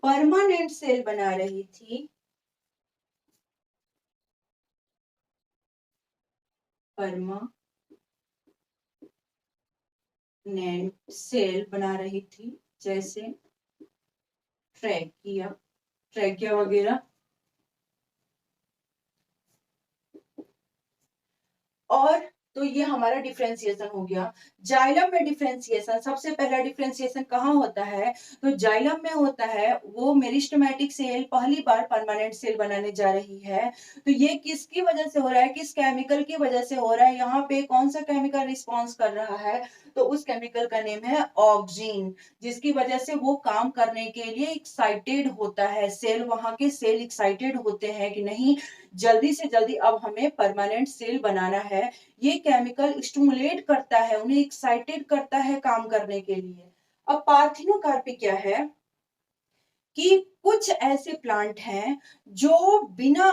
परमानेंट सेल बना रही थी, परमानेंट सेल बना रही थी, जैसे ट्रैकिया वगैरह। और तो ये हमारा डिफरेंशिएशन हो गया। जाइलम में डिफरेंशिएशन, सबसे पहला डिफरेंशिएशन कहाँ होता है? तो जाइलम में होता है, वो मेरिस्टेमेटिक सेल पहली बार परमानेंट सेल बनाने जा रही है। तो ये किसकी वजह से हो रहा है? किस केमिकल की वजह से हो रहा है? यहाँ पे कौन सा केमिकल रिस्पॉन्स कर रहा है? तो उस केमिकल का नेम है ऑक्सीन, जिसकी वजह से वो काम करने के लिए एक्साइटेड होता है। सेल, वहां के सेल एक्साइटेड होते हैं कि नहीं, जल्दी से जल्दी अब हमें परमानेंट सेल बनाना है। ये केमिकल स्टिमुलेट करता है, उन्हें एक्साइटेड करता है काम करने के लिए। अब पार्थिनोकार्पी क्या है कि कुछ ऐसे प्लांट हैं जो बिना,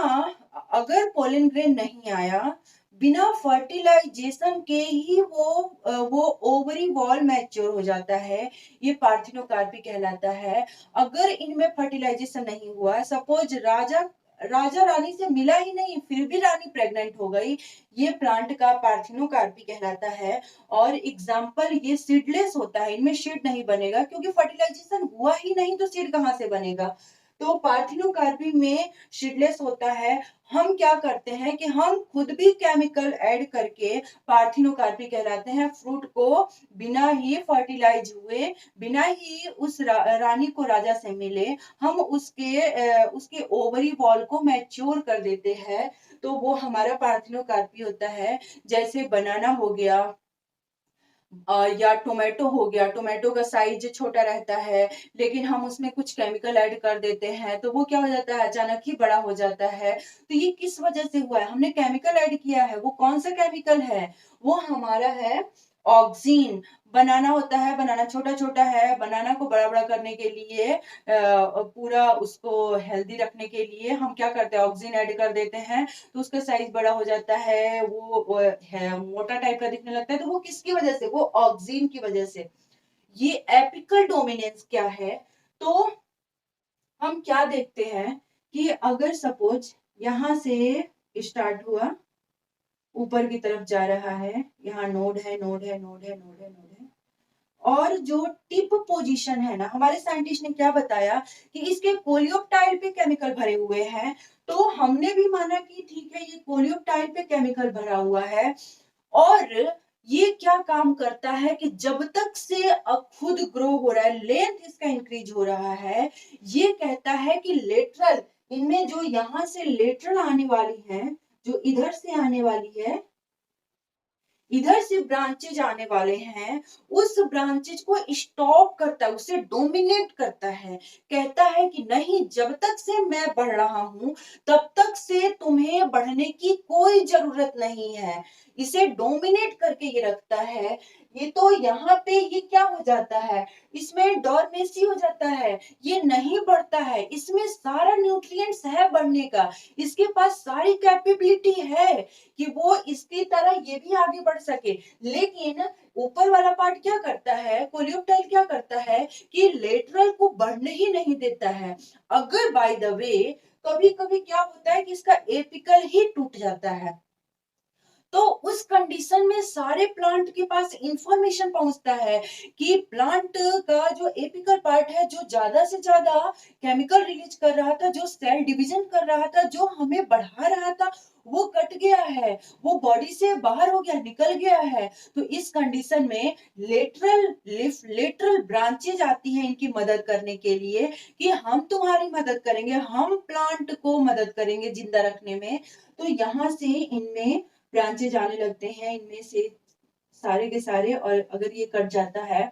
अगर पोलन ग्रेन नहीं आया, बिना फर्टिलाइजेशन के ही वो ओवरी वॉल मैच्योर हो जाता है। ये पार्थिनोकार्पी कहलाता है। अगर इनमें फर्टिलाइजेशन नहीं हुआ, सपोज राजा राजा रानी से मिला ही नहीं, फिर भी रानी प्रेग्नेंट हो गई, ये प्लांट का पार्थिनोकार्पी कहलाता है। और एग्जाम्पल, ये सीडलेस होता है, इनमें सीड नहीं बनेगा क्योंकि फर्टिलाइजेशन हुआ ही नहीं, तो सीड कहाँ से बनेगा? तो पार्थिनोकार्पी में सीडलेस होता है। हम क्या करते हैं कि हम खुद भी केमिकल ऐड करके पार्थिनोकार्पी कहलाते हैं। फ्रूट को बिना ही फर्टिलाइज हुए, बिना ही उस रानी को राजा से मिले, हम उसके ओवरी वॉल को मैच्योर कर देते हैं, तो वो हमारा पार्थिनोकार्पी होता है। जैसे बनाना हो गया, या टोमेटो हो गया। टोमेटो का साइज छोटा रहता है, लेकिन हम उसमें कुछ केमिकल ऐड कर देते हैं, तो वो क्या हो जाता है, अचानक ही बड़ा हो जाता है। तो ये किस वजह से हुआ है? हमने केमिकल ऐड किया है। वो कौन सा केमिकल है? वो हमारा है ऑक्सीन। बनाना होता है, बनाना छोटा छोटा है, बनाना को बड़ा बड़ा करने के लिए, पूरा उसको हेल्दी रखने के लिए हम क्या करते हैं, ऑक्सीन ऐड कर देते हैं, तो उसका साइज बड़ा हो जाता है, वो है मोटा टाइप का दिखने लगता है। तो वो किसकी वजह से? वो ऑक्सीन की वजह से। ये एपिकल डोमिनेंस क्या है? तो हम क्या देखते हैं कि अगर सपोज यहां से स्टार्ट हुआ, ऊपर की तरफ जा रहा है, यहाँ नोड है, नोड है, नोड है, नोड है, नोड है, और जो टिप पोजीशन है ना, हमारे साइंटिस्ट ने क्या बताया कि इसके कोलियोप्टाइल पे केमिकल भरे हुए हैं। तो हमने भी माना कि ठीक है, ये कोलियोप्टाइल पे केमिकल भरा हुआ है। और ये क्या काम करता है कि जब तक से खुद ग्रो हो रहा है, लेंथ इसका इंक्रीज हो रहा है, ये कहता है कि लेटरल, इनमें जो यहां से लेटरल आने वाली है, जो इधर से आने वाली है, इधर से ब्रांचेज आने वाले हैं, उस ब्रांचेज को स्टॉप करता है, उसे डोमिनेट करता है। कहता है कि नहीं, जब तक से मैं बढ़ रहा हूं, तब तक से तुम्हें बढ़ने की कोई जरूरत नहीं है। इसे डोमिनेट करके ये रखता है। ये तो यहाँ पे ये क्या हो जाता है, इसमें डॉर्मेसी हो जाता है, ये नहीं बढ़ता है। इसमें सारा न्यूट्रिएंट्स है बढ़ने का, इसके पास सारी कैपेबिलिटी है कि वो इसकी तरह ये भी आगे बढ़ सके। लेकिन ऊपर वाला पार्ट क्या करता है, कोलियोप्टाइल क्या करता है कि लेटरल को बढ़ने ही नहीं देता है। अगर बाय द वे कभी कभी क्या होता है कि इसका एपिकल ही टूट जाता है, तो उस कंडीशन में सारे प्लांट के पास इंफॉर्मेशन पहुंचता है कि प्लांट का जो एपिकल पार्ट है, जो ज्यादा से ज्यादा केमिकल रिलीज कर रहा था, जो सेल डिवीजन कर रहा था, जो हमें बढ़ा रहा था, वो कट गया है, वो बॉडी से बाहर हो गया, निकल गया है। तो इस कंडीशन में लेटरल ब्रांचेज आती हैं इनकी मदद करने के लिए कि हम तुम्हारी मदद करेंगे, हम प्लांट को मदद करेंगे जिंदा रखने में। तो यहाँ से इनमें ब्रांचेज आने लगते हैं, इनमें से सारे के सारे। और अगर ये कट जाता है,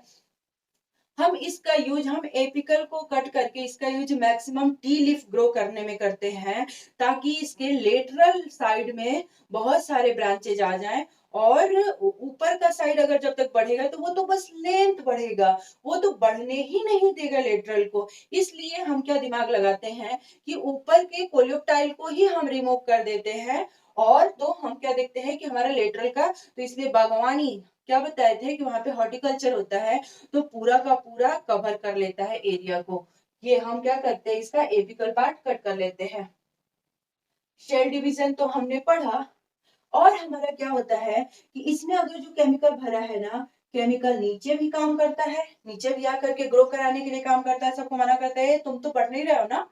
हम एपिकल को कट करके इसका use maximum T leaf grow करने में करते हैं, ताकि इसके लेटरल साइड में बहुत सारे ब्रांचेज आ जाएं। और ऊपर का साइड अगर जब तक बढ़ेगा तो वो तो बस लेंथ बढ़ेगा, वो तो बढ़ने ही नहीं देगा लेटरल को। इसलिए हम क्या दिमाग लगाते हैं कि ऊपर के कोलियोप्टाइल को ही हम रिमूव कर देते हैं, और तो हम क्या देखते हैं कि हमारा लेटरल का, तो इसलिए बागवानी क्या बताए थे कि वहां पे हॉर्टिकल्चर होता है, तो पूरा का पूरा कवर कर लेता है एरिया को। ये हम क्या करते हैं, इसका एपिकल पार्ट कट कर लेते हैं। शेल डिवीजन तो हमने पढ़ा। और हमारा क्या होता है कि इसमें अगर जो केमिकल भरा है ना, केमिकल नीचे भी काम करता है, नीचे भी आकर के ग्रो कराने के लिए काम करता है। सबको मना करता है तुम तो पढ़ नहीं रहे हो ना,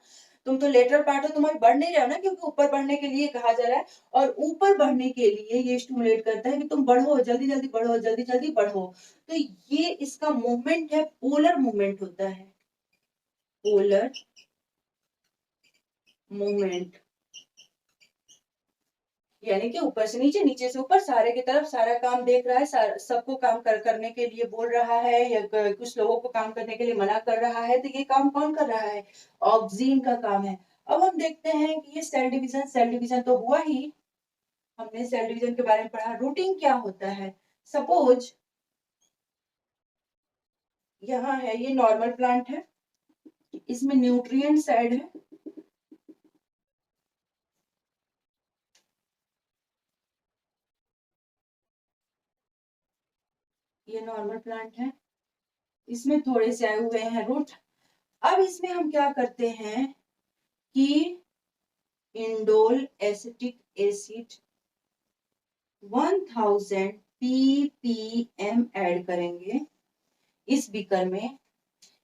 तुम तो लेटरल पार्ट हो, तुम्हारे बढ़ नहीं रहे हो ना, क्योंकि ऊपर बढ़ने के लिए कहा जा रहा है। और ऊपर बढ़ने के लिए ये स्टिमुलेट करता है कि तुम बढ़ो, जल्दी जल्दी बढ़ो, जल्दी जल्दी बढ़ो। तो ये इसका मूवमेंट है, पोलर मूवमेंट होता है, पोलर मूवमेंट। यानी कि ऊपर से नीचे, नीचे से ऊपर, सारे की तरफ सारा काम देख रहा है, सबको काम करने के लिए बोल रहा है, या कुछ लोगों को काम करने के लिए मना कर रहा है। तो ये काम कौन कर रहा है, ऑक्सीन का काम है। अब हम देखते हैं कि ये सेल डिवीजन तो हुआ ही, हमने सेल डिवीजन के बारे में पढ़ा। रूटिंग क्या होता है, सपोज यहाँ है, ये नॉर्मल प्लांट है, इसमें न्यूट्रिएंट साइड है, ये नॉर्मल प्लांट है, इसमें थोड़े से आए हुए हैं रूट। अब इसमें हम क्या करते हैं कि indole acetic acid 1000 ppm add करेंगे इस बीकर में।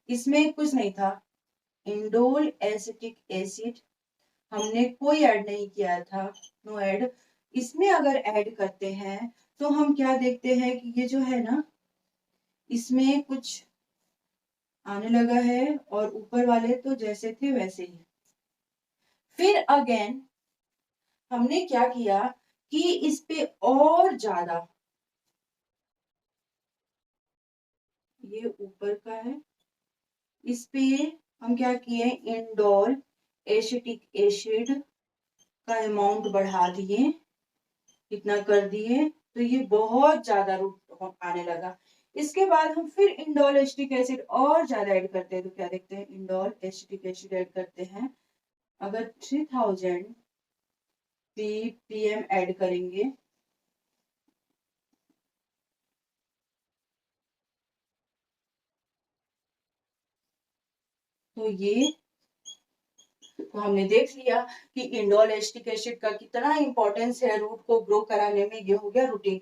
इसमें कुछ नहीं था, इंडोल एसिटिक एसिड हमने कोई ऐड नहीं किया था, नो ऐड। इसमें अगर ऐड करते हैं तो हम क्या देखते हैं कि ये जो है ना, इसमें कुछ आने लगा है, और ऊपर वाले तो जैसे थे वैसे ही। फिर अगेन हमने क्या किया कि इस पे और ज्यादा, ये ऊपर का है, इस पे हम क्या किए, इंडोल एसिटिक एसिड का अमाउंट बढ़ा दिए, इतना कर दिए, तो ये बहुत ज्यादा रूट आने लगा। इसके बाद हम फिर इंडोल एसिटिक एसिड और ज्यादा ऐड करते हैं, तो क्या देखते हैं, इंडोल एसिटिक एसिड ऐड करते हैं। अगर 3000 ppm ऐड करेंगे, तो ये, तो हमने देख लिया कि इंडोल एसिटिक एसिड का कितना इंपॉर्टेंस है रूट को ग्रो कराने में। ये हो गया रूटिंग।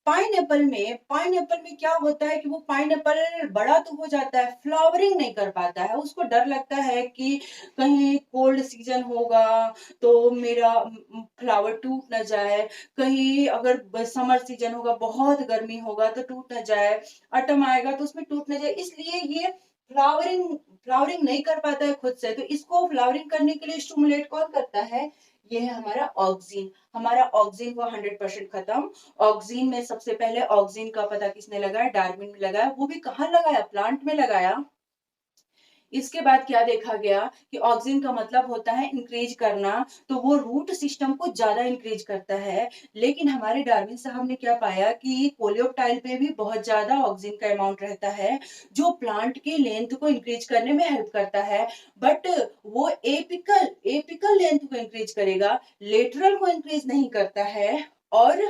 पाइनएप्पल में क्या होता है कि वो पाइनएप्पल बड़ा तो हो जाता है, फ्लावरिंग नहीं कर पाता है। उसको डर लगता है कि कहीं कोल्ड सीजन होगा तो मेरा फ्लावर टूट न जाए, कहीं अगर समर सीजन होगा, बहुत गर्मी होगा तो टूट न जाए, ऑटम आएगा तो उसमें टूट न जाए। इसलिए ये फ्लावरिंग फ्लावरिंग नहीं कर पाता है खुद से। तो इसको फ्लावरिंग करने के लिए स्टिमुलेट कौन करता है, ये है हमारा ऑक्सीन। हमारा ऑक्सीन हुआ 100% खत्म। ऑक्सीन में सबसे पहले ऑक्सीन का पता किसने लगाया, डार्विन ने लगाया। वो भी कहाँ लगाया, प्लांट में लगाया। इसके बाद क्या देखा गया कि ऑक्सीन का मतलब होता है इंक्रीज करना, तो वो रूट सिस्टम को ज्यादा इंक्रीज करता है। लेकिन हमारे डार्विन साहब ने क्या पाया कि कोलियोप्टाइल पे भी बहुत ज्यादा ऑक्सीन का अमाउंट रहता है, जो प्लांट के लेंथ को इंक्रीज करने में हेल्प करता है। बट वो एपिकल एपिकल लेंथ को इंक्रीज करेगा, लेटरल को इंक्रीज नहीं करता है। और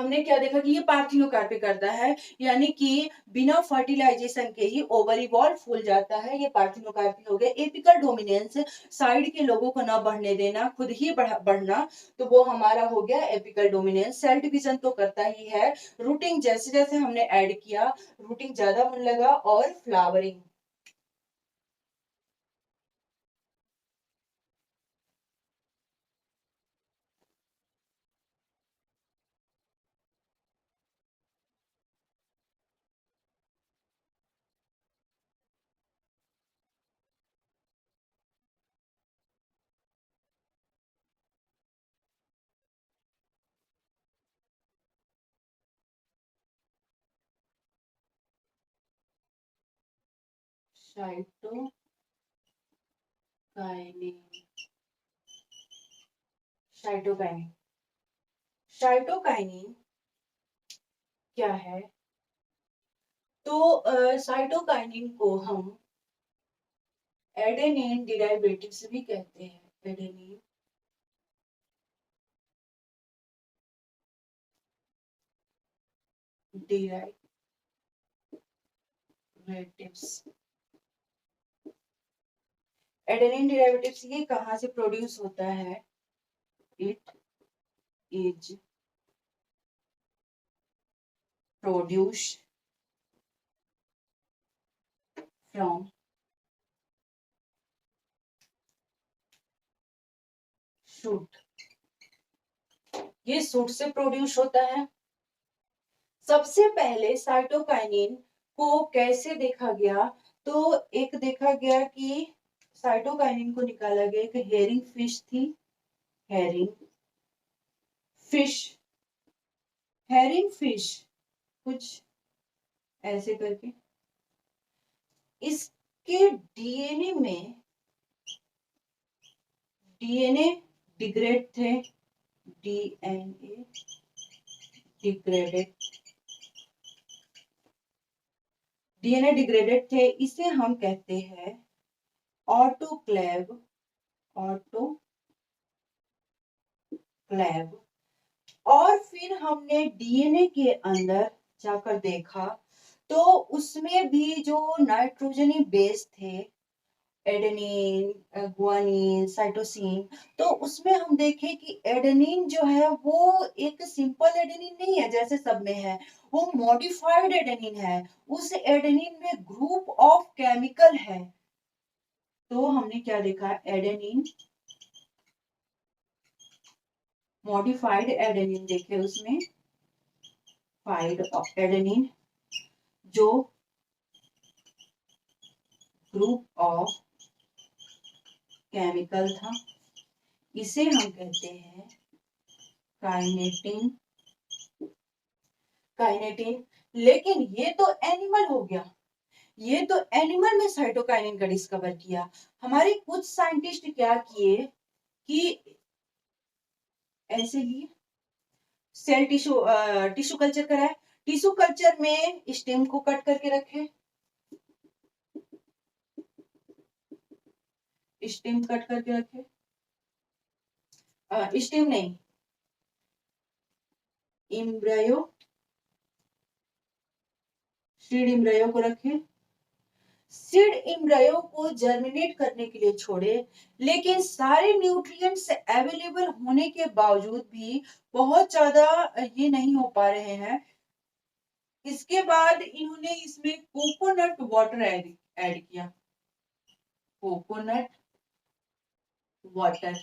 हमने क्या देखा कि ये पार्थिनोकार्पी करता है, यानी कि बिना फर्टिलाइजेशन के ही ओवरी वॉल फूल जाता है, ये पार्थिनोकार्पी हो गया। एपिकल डोमिनेंस, साइड के लोगों को ना बढ़ने देना, खुद ही बढ़ना, तो वो हमारा हो गया एपिकल डोमिनेंस। सेल डिवीजन तो करता ही है। रूटिंग जैसे जैसे हमने ऐड किया, रूटिंग ज्यादा होने लगा, और फ्लावरिंग। साइटोकाइनिन, साइटोकाइनिन, साइटोकाइनिन क्या है? तो साइटोकाइनिन को हम एडेनिन डिराइवेटिव्स भी कहते हैं। एडेनिन डिराइवेटिव्स, एडेनिन डिराइवेटिव्स ये कहाँ से प्रोड्यूस होता है? It is produce from shoot, ये शूट से प्रोड्यूस होता है। सबसे पहले साइटोकाइनिन को कैसे देखा गया? तो एक देखा गया कि साइटोकाइनिन को निकाला गया, एक हेरिंग फिश थी, हेरिंग फिश, हेरिंग फिश कुछ ऐसे करके, इसके डीएनए डिग्रेड थे, डीएनए डिग्रेडेड, डीएनए डिग्रेडेड थे, इसे हम कहते हैं ऑटोक्लेव, ऑटोक्लेव। और फिर हमने डीएनए के अंदर जाकर देखा, तो उसमें भी जो नाइट्रोजनी बेस थे, एडेनिन, गुआनिन, साइटोसिन, तो उसमें हम देखें कि एडेनिन जो है वो एक सिंपल एडेनिन नहीं है जैसे सब में है, वो मॉडिफाइड एडेनिन है। उस एडेनिन में ग्रुप ऑफ केमिकल है। तो हमने क्या देखा? एडेनिन, मॉडिफाइड एडेनिन देखे उसमें, फाइड एडेनिन जो ग्रुप ऑफ केमिकल था, इसे हम कहते हैं काइनेटिन, काइनेटिन। लेकिन ये तो एनिमल हो गया, ये तो एनिमल में साइटोकाइनिन का डिस्कवर किया। हमारे कुछ साइंटिस्ट क्या किए कि ऐसे ही सेल टिश्यू कल्चर कराए, टिश्यू कल्चर में स्टेम को कट करके रखे, स्टेम कट करके रखे, स्टेम नहीं, इम्ब्रायो, सीड इम्ब्रायो को रखे, सीड इम्ब्रायो को जर्मिनेट करने के लिए छोड़े, लेकिन सारे न्यूट्रिएंट्स अवेलेबल होने के बावजूद भी बहुत ज्यादा ये नहीं हो पा रहे हैं। इसके बाद इन्होंने इसमें कोकोनट वाटर ऐड किया, coconut water,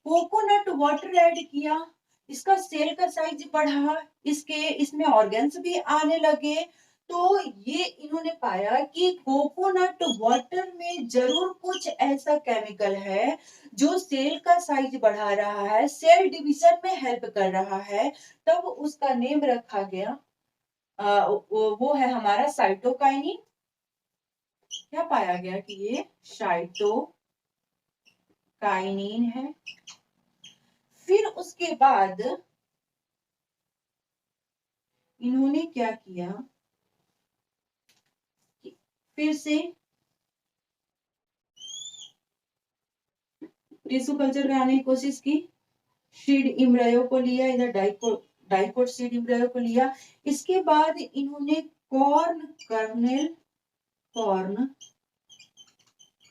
coconut water add किया, इसका सेल का साइज बढ़ा, इसमें ऑर्गन्स भी आने लगे। तो ये इन्होंने पाया कि कोकोनट वाटर में जरूर कुछ ऐसा केमिकल है जो सेल का साइज बढ़ा रहा है, सेल डिवीजन में हेल्प कर रहा है। तब उसका नेम रखा गया, वो है हमारा साइटोकाइनिन। क्या पाया गया कि ये साइटोकाइनिन है। फिर उसके बाद इन्होंने क्या किया, फिर से टिश्यू कल्चर कराने की कोशिश की, सीड इम्ब्रायो को लिया, इधर डाइकोट सीड एम्ब्रियो को लिया। इसके बाद इन्होंने कॉर्न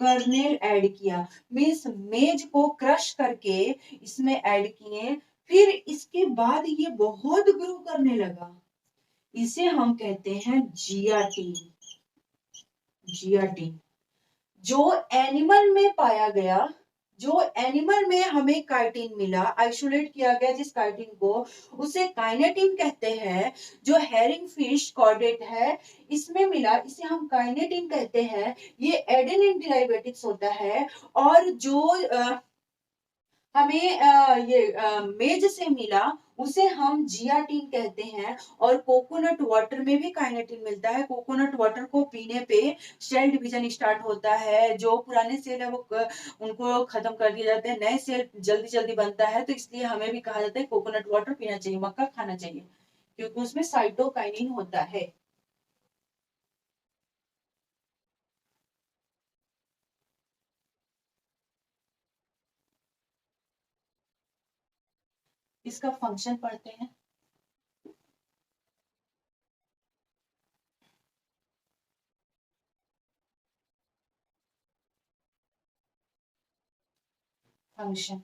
कर्नेल ऐड किया, मीन्स मेज को क्रश करके इसमें ऐड किए। फिर इसके बाद ये बहुत ग्रो करने लगा, इसे हम कहते हैं जियाटिन। जियाटिन जो एनिमल में पाया गया, जो एनिमल में हमें काइटिन मिला, आइसोलेट किया गया जिस काइटिन को, उसे काइनेटिन कहते हैं। जो हेरिंग फिश कॉर्डेट है इसमें मिला, इसे हम काइनेटिन कहते हैं। ये एडेनिन डायबेटिक्स होता है। और जो हमें ये मेज से मिला उसे हम जियाटिन कहते हैं। और कोकोनट वाटर में भी काइनेटिन मिलता है। कोकोनट वाटर को पीने पे सेल डिवीजन स्टार्ट होता है, जो पुराने सेल है वो उनको खत्म कर दिए जाते हैं, नए सेल जल्दी जल्दी बनता है। तो इसलिए हमें भी कहा जाता है कोकोनट वाटर पीना चाहिए, मक्का खाना चाहिए, क्योंकि उसमें साइटोकाइनिन होता है। इसका फंक्शन पढ़ते हैं। फंक्शन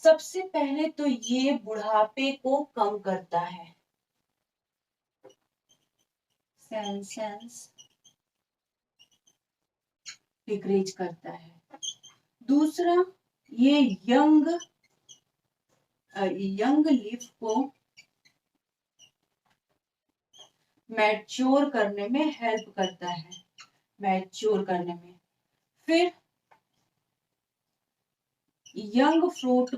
सबसे पहले तो ये बुढ़ापे को कम करता है, सेंसेंस डिक्रीज करता है। दूसरा, ये यंग लीफ को मैच्योर करने में हेल्प करता है, मैच्योर करने में। फिर यंग फ्रूट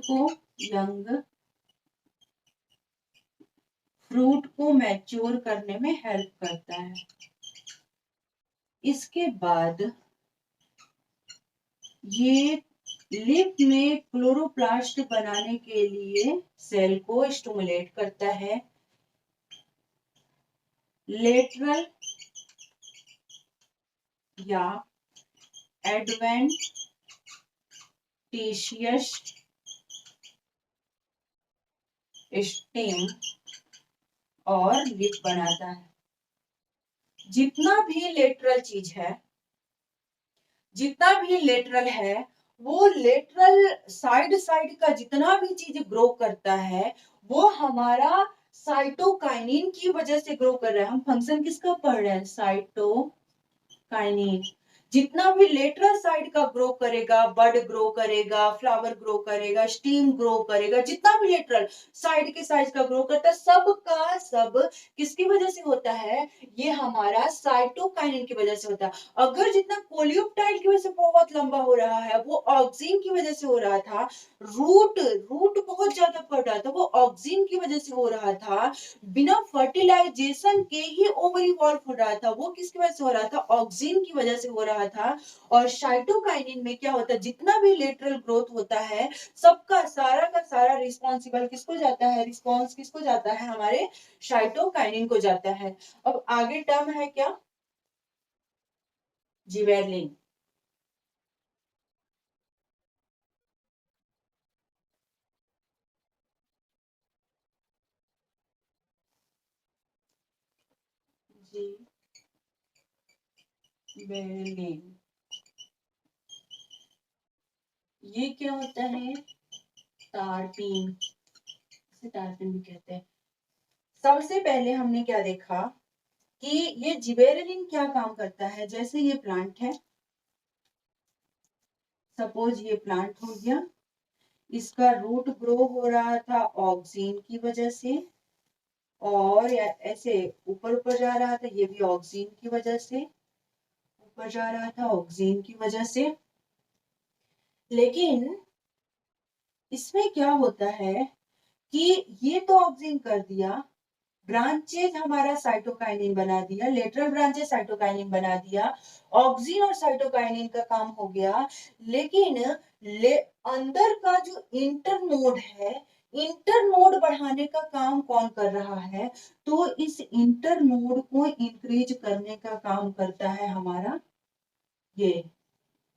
को मैच्योर करने में हेल्प करता है। इसके बाद ये लिप में क्लोरोप्लास्ट बनाने के लिए सेल को स्टिमुलेट करता है। लेटरल या एडवेंटिशियस स्टेम और लिप बनाता है। जितना भी लेटरल चीज है, जितना भी लेटरल है, वो लेटरल साइड साइड का जितना भी चीज ग्रो करता है वो हमारा साइटोकाइनिन की वजह से ग्रो कर रहा है। हम फंक्शन किसका पढ़ रहे हैं? साइटोकाइनिन। जितना भी लेटरल साइड का ग्रो करेगा, बड ग्रो करेगा, फ्लावर ग्रो करेगा, स्टीम ग्रो करेगा, जितना भी लेटरल साइड के साइज का ग्रो करता है, सब का सब किसकी वजह से होता है? ये हमारा साइटोकाइनिन की वजह से होता है। अगर जितना कोलियोप्टाइल की वजह से बहुत लंबा हो रहा है वो ऑक्सिन की वजह से हो रहा था, रूट रूट बहुत ज्यादा बढ़ रहा था वो ऑक्सिन की वजह से हो रहा था, बिना फर्टिलाइजेशन के ही ओवर इवॉल्व हो रहा था, वो किसकी वजह से हो रहा था? ऑक्सिन की वजह से हो रहा था। और साइटोकाइनिन में क्या होता है? जितना भी लेटरल ग्रोथ होता है सबका सारा का सारा रिस्पॉन्सिबल किसको जाता है? रिस्पॉन्स किसको जाता है? हमारे साइटोकाइनिन को जाता है। अब आगे टर्म है क्या? जिबेरलिन। जिबेरलिन ये क्या होता है? टार्पीन, इसे टार्पीन भी कहते हैं। सबसे पहले हमने क्या देखा कि ये जिबेरेलिन क्या काम करता है। जैसे ये प्लांट है, सपोज ये प्लांट हो गया, इसका रूट ग्रो हो रहा था ऑक्सीन की वजह से, और ऐसे ऊपर ऊपर जा रहा था, ये भी ऑक्सीन की वजह से ऊपर जा रहा था, ऑक्सीन की वजह से। लेकिन इसमें क्या होता है कि ये तो ऑक्सीन कर दिया, ब्रांचेज हमारा साइटोकाइनिन बना दिया, लेटरल ब्रांचेज साइटोकाइनिन बना दिया, ऑक्सिन और साइटोकाइनिन का काम हो गया। लेकिन अंदर का जो इंटरनोड है, इंटरनोड बढ़ाने का काम कौन कर रहा है? तो इस इंटरनोड को इंक्रीज करने का काम करता है हमारा ये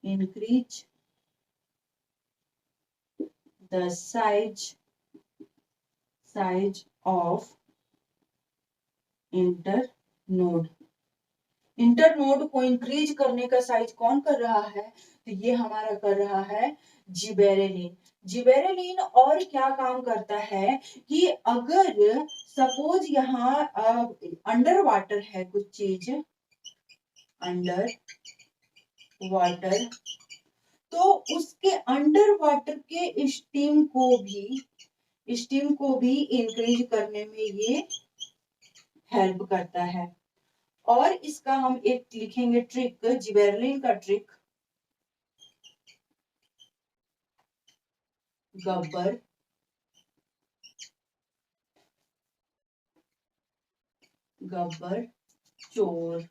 increase the size of internode. Internode को इंक्रीज करने का साइज कौन कर रहा है? तो ये हमारा कर रहा है जिबेरेलिन। जिबेरेलिन और क्या काम करता है कि अगर सपोज यहाँ अंडर वाटर है कुछ चीज, अंडर वाटर, तो उसके अंडर वाटर के स्टीम को भी इंक्रीज करने में ये हेल्प करता है। और इसका हम एक लिखेंगे ट्रिक, जिबेरेलिन का ट्रिक, गब्बर चोर।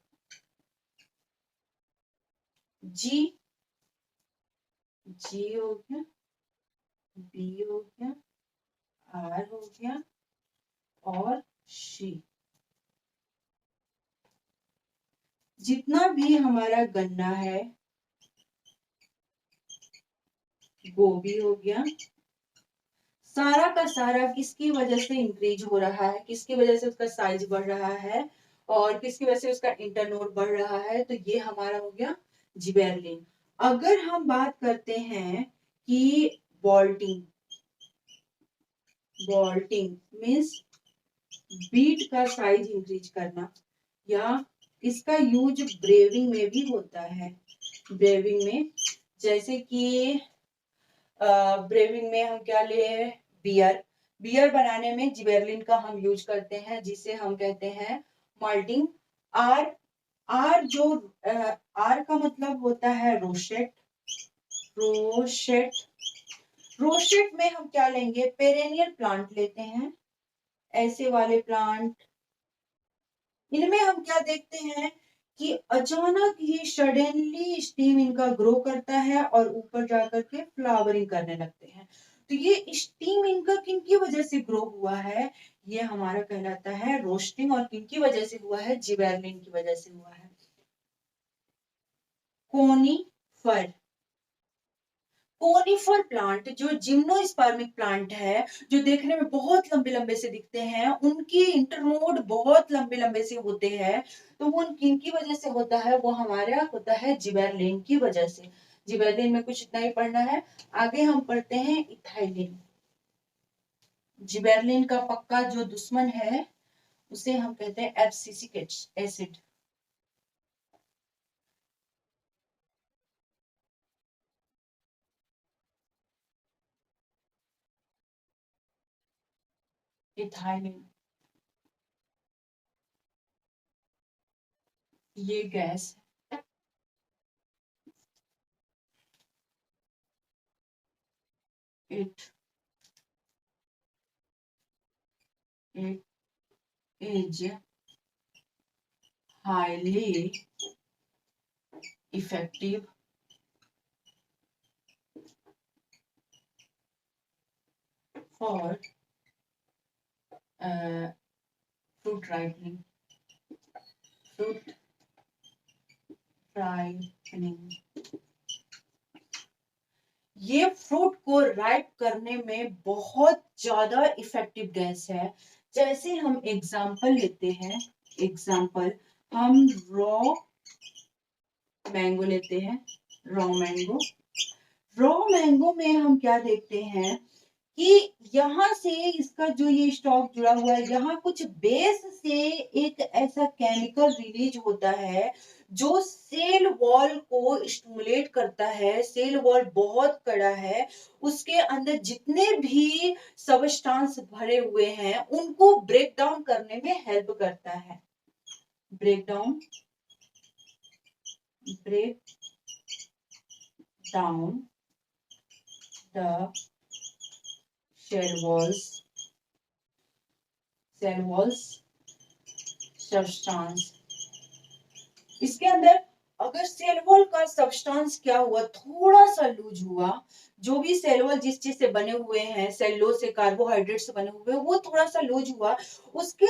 जी हो गया, बी हो गया, आर हो गया और शी। जितना भी हमारा गन्ना है, गोभी हो गया, सारा का सारा किसकी वजह से इंक्रीज हो रहा है, किसकी वजह से उसका साइज बढ़ रहा है और किसकी वजह से उसका इंटरनोड बढ़ रहा है? तो ये हमारा हो गया जिबेरेलिन। अगर हम बात करते हैं कि बॉल्टिंग मीन्स बीट का साइज इंक्रीज करना, या इसका यूज ब्रेविंग में भी होता है। ब्रेविंग में जैसे कि ब्रेविंग में हम क्या ले, बियर बनाने में जिबेरेलिन का हम यूज करते हैं, जिसे हम कहते हैं माल्टिंग। आर जो आर का मतलब होता है रोशेट। रोशेट में हम क्या लेंगे, पेरेनियल प्लांट लेते हैं, ऐसे वाले प्लांट। इनमें हम क्या देखते हैं कि अचानक ही सडनली स्टीम इनका ग्रो करता है और ऊपर जाकर के फ्लावरिंग करने लगते हैं। तो ये स्टीम इनका किनकी वजह से ग्रो हुआ है? ये हमारा कहलाता है रोस्टिंग। और किनकी वजह से हुआ है? जिबेरेलिन की वजह से हुआ है। कोनीफर प्लांट जो जिम्नोस्पर्मिक प्लांट है, जो देखने में बहुत लंबे लंबे से दिखते हैं, उनकी इंटरनोड बहुत लंबे लंबे से होते हैं। तो वो किनकी वजह से होता है? वो हमारा होता है जिबेरेलिन की वजह से। जिबेरेलिन में कुछ इतना ही पढ़ना है। आगे हम पढ़ते हैं इथाइलिन। जिबेरेलिन का पक्का जो दुश्मन है उसे हम कहते हैं एब्सिसिक एसिड। इथाइलिन ये gas it it is highly effective for fruit ripening. fruit ripening ये फ्रूट को राइप करने में बहुत ज्यादा इफेक्टिव गैस है। जैसे हम एग्जांपल लेते हैं, एग्जांपल हम रॉ मैंगो लेते हैं। रॉ मैंगो में हम क्या देखते हैं कि यहाँ से इसका जो ये स्टॉक जुड़ा हुआ है, यहाँ कुछ बेस से एक ऐसा केमिकल रिलीज होता है जो सेल वॉल को स्टिमुलेट करता है। सेल वॉल बहुत कड़ा है, उसके अंदर जितने भी सबस्टांस भरे हुए हैं उनको ब्रेक डाउन करने में हेल्प करता है। Break down the cell walls substance. इसके अंदर अगर सेल वॉल का सब्सटेंस क्या हुआ, थोड़ा सा लूज हुआ, जो भी सेल वॉल जिस चीज से बने हुए हैं, सेलुलोज से, कार्बोहाइड्रेट से बने हुए, वो थोड़ा सा लूज हुआ, उसके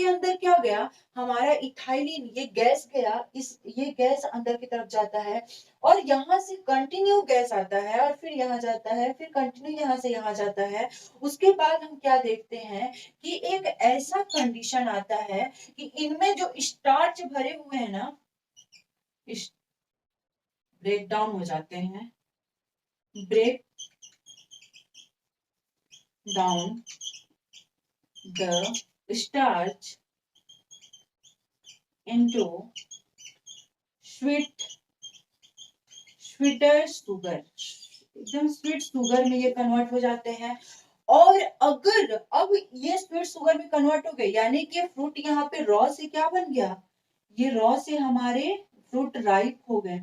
अंदर क्या गया, हमारा इथाइलिन, ये गैस गया, ये गैस अंदर की तरफ जाता है और यहाँ से कंटिन्यू गैस आता है और फिर यहाँ जाता है, फिर कंटिन्यू यहाँ से यहाँ जाता है। उसके बाद हम क्या देखते हैं कि एक ऐसा कंडीशन आता है कि इनमें जो स्टार्च भरे हुए हैं ना, ब्रेक डाउन हो जाते हैं, break down the starch into sweeter sugar, एकदम स्वीट शुगर में ये कन्वर्ट हो जाते हैं। और अगर अब ये स्वीट शुगर में कन्वर्ट हो गए, यानी कि फ्रूट यहाँ पे रॉ से क्या बन गया, ये रॉ से हमारे फ्रूट राइप हो गए।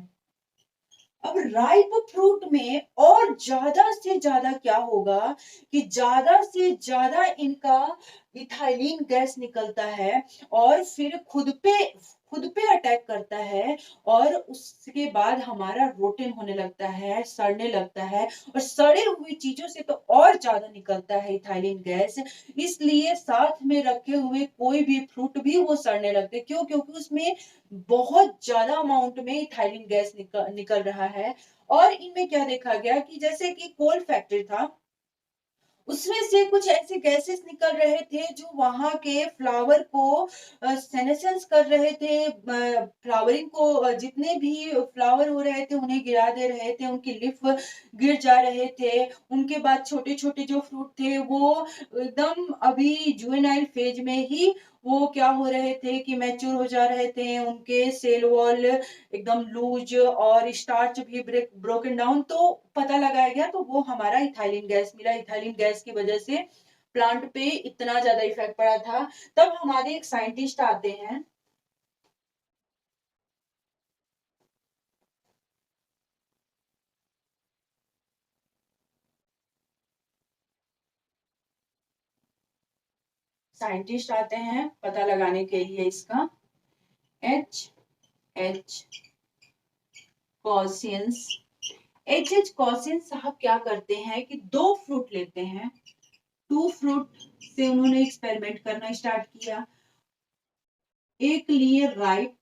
अब राइप फ्रूट में और ज्यादा से ज्यादा क्या होगा कि ज्यादा से ज्यादा इनका इथाइलिन गैस निकलता है और फिर खुद पे अटैक करता है और उसके बाद हमारा रोटन होने लगता है, सड़ने लगता है, और सड़े हुई चीजों से तो और ज्यादा निकलता है इथाइलिन गैस। इसलिए साथ में रखे हुए कोई भी फ्रूट भी वो सड़ने लगते, क्यों, क्योंकि उसमें बहुत ज्यादा अमाउंट में इथाइलिन गैस निकल रहा है। और इनमें क्या देखा गया कि जैसे कि कोल फैक्ट्री था, उसमें से कुछ ऐसे गैसेस निकल रहे थे जो वहां के फ्लावर को सेनेसेंस कर रहे थे, फ्लावरिंग को, जितने भी फ्लावर हो रहे थे उन्हें गिरा दे रहे थे, उनकी लिफ गिर जा रहे थे। उनके बाद छोटे छोटे जो फ्रूट थे वो एकदम अभी जुवेनाइल फेज में ही वो क्या हो रहे थे कि मैच्योर हो जा रहे थे, उनके सेल वॉल एकदम लूज और स्टार्च भी ब्रोकन डाउन। तो पता लगाया गया तो वो हमारा इथाइलिन गैस मिला, इथाइलिन गैस की वजह से प्लांट पे इतना ज्यादा इफेक्ट पड़ा था। तब हमारे एक साइंटिस्ट आते हैं, पता लगाने के लिए इसका, एच एच कॉसियंस। एच कॉसियंस साहब क्या करते हैं कि दो फ्रूट लेते हैं, टू फ्रूट से उन्होंने एक्सपेरिमेंट करना स्टार्ट किया। एक लिए ripe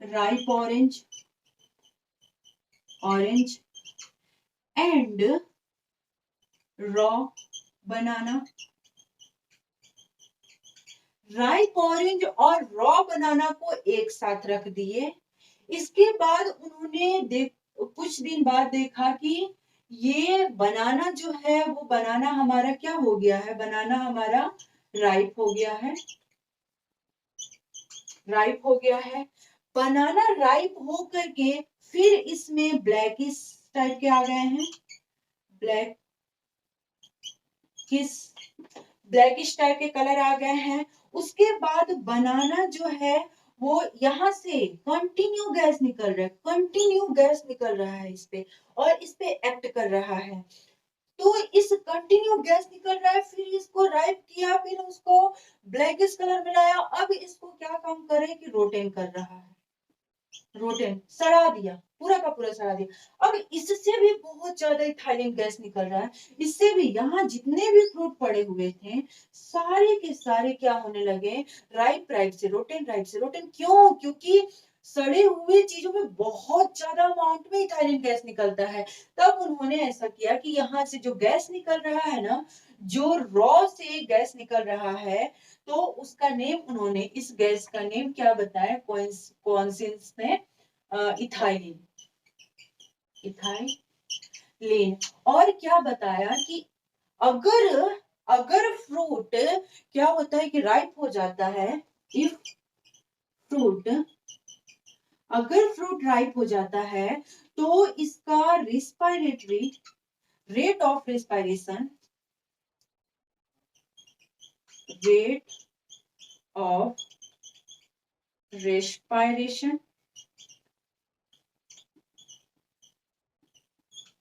ripe orange orange and raw banana, ripe orange और रॉ बनाना को एक साथ रख दिए। इसके बाद उन्होंने कुछ दिन बाद देखा कि ये बनाना जो है वो बनाना हमारा क्या हो गया है, बनाना हमारा राइप हो गया है, राइप हो गया है। बनाना राइप हो करके फिर इसमें ब्लैकिश टाइप के आ गए हैं, ब्लैक किस ब्लैकिश टाइप के कलर आ गए हैं। उसके बाद बनाना जो है वो यहाँ से कंटिन्यू गैस निकल रहा है, कंटिन्यू गैस निकल रहा है इस पे, और इस पे एक्ट कर रहा है। तो इस कंटिन्यू गैस निकल रहा है, फिर इसको राइप किया, फिर उसको ब्लैकिश कलर मिलाया, अब इसको क्या काम करे कि रोटेन कर रहा है, रोटेन सड़ा दिया, पूरा का पूरा सड़ा दिया। अब इससे भी बहुत ज्यादा इथाइलिन गैस निकल रहा है, इससे भी यहाँ जितने भी फ्रूट पड़े हुए थे सारे के सारे क्या होने लगे, राइप राइप से रोटेन, राइप से रोटेन। क्यों, क्योंकि सड़े हुए चीजों में बहुत ज्यादा अमाउंट में इथाइलिन गैस निकलता है। तब उन्होंने ऐसा किया कि यहाँ से जो गैस निकल रहा है ना, जो रॉ से गैस निकल रहा है, तो उसका नेम, उन्होंने इस गैस का नेम क्या बताया, कॉन्सियंस में इथाइलिन, इथाइलिन। और क्या बताया कि अगर अगर फ्रूट क्या होता है कि राइप हो जाता है, इफ फ्रूट अगर फ्रूट राइप हो जाता है तो इसका respiratory rate of respiration, rate of respiration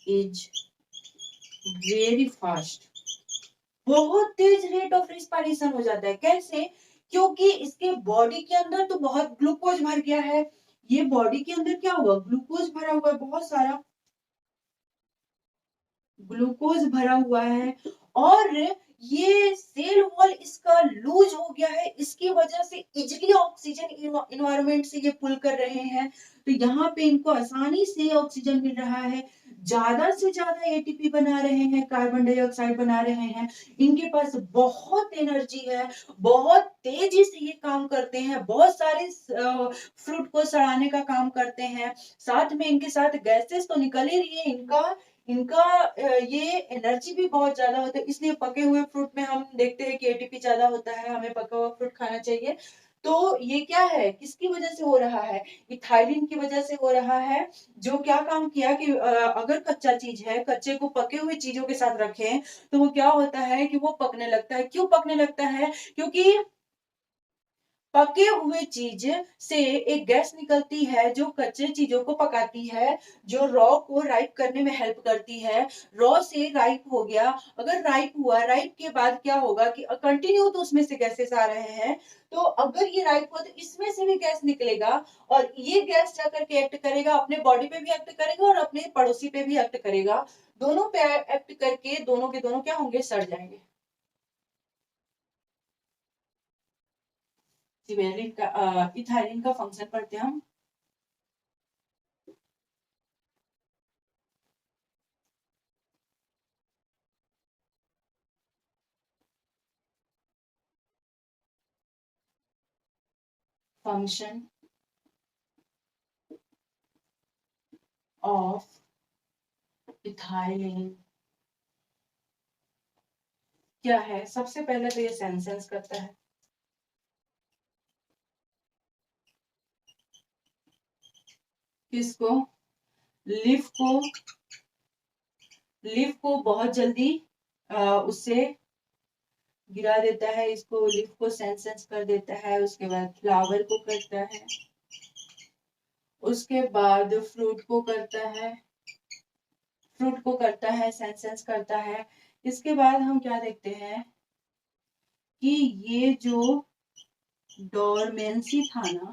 is very fast, बहुत तेज रेट ऑफ रेस्पायरेशन हो जाता है। कैसे क्योंकि इसके बॉडी के अंदर तो बहुत ग्लूकोज भर गया है। ये बॉडी के अंदर क्या हुआ, ग्लूकोज भरा हुआ है, बहुत सारा ग्लूकोज भरा हुआ है और ये सेल वॉल इसका लूज हो गया है, इसकी वजह से इजिली ऑक्सीजन इन्वायरमेंट से ये पुल कर रहे हैं, तो यहाँ पे इनको आसानी से ऑक्सीजन मिल रहा है, ज्यादा से ज्यादा एटीपी बना रहे हैं, कार्बन डाइऑक्साइड बना रहे हैं, इनके पास बहुत एनर्जी है, बहुत तेजी से ये काम करते हैं, बहुत सारे फ्रूट को सड़ाने का काम करते हैं, साथ में इनके साथ गैसेस तो निकल ही रही है, इनका इनका ये एनर्जी भी बहुत ज्यादा होता है, इसलिए पके हुए फ्रूट में हम देखते हैं कि एटीपी ज्यादा होता है, हमें पका हुआ फ्रूट खाना चाहिए। तो ये क्या है, किसकी वजह से हो रहा है, इथाइलिन की वजह से हो रहा है, जो क्या काम किया कि अगर कच्चा चीज है, कच्चे को पके हुए चीजों के साथ रखें तो वो क्या होता है कि वो पकने लगता है, क्यों पकने लगता है, क्योंकि पके हुए चीज से एक गैस निकलती है जो कच्चे चीजों को पकाती है, जो रॉ को राइप करने में हेल्प करती है, रॉ से राइप हो गया, अगर राइप हुआ, राइप के बाद क्या होगा कि कंटिन्यू तो उसमें से गैसेस आ रहे हैं, तो अगर ये राइप हुआ तो इसमें से भी गैस निकलेगा और ये गैस जाकर के एक्ट करेगा, अपने बॉडी पे भी एक्ट करेगा और अपने पड़ोसी पे भी एक्ट करेगा, दोनों पे एक्ट करके दोनों के दोनों क्या होंगे, सड़ जाएंगे। सिबेरिन का इथाइलिन का फंक्शन पढ़ते हैं हम। फंक्शन ऑफ इथाइलिन क्या है, सबसे पहले तो ये सेंसेंस करता है, किसको, लिव को, लिव को बहुत जल्दी उससे गिरा देता है, इसको लिव को सेंसेंस कर देता है, उसके बाद फ्लावर को करता है, उसके बाद फ्रूट को करता है, फ्रूट को करता है, सेंसेंस करता है, इसके बाद हम क्या देखते हैं कि ये जो डोरमेंसी था ना,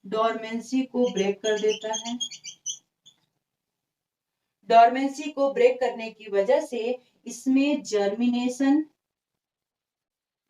डोरमेंसी को ब्रेक कर देता है, डोरमेंसी को ब्रेक करने की वजह से इसमें जर्मिनेशन,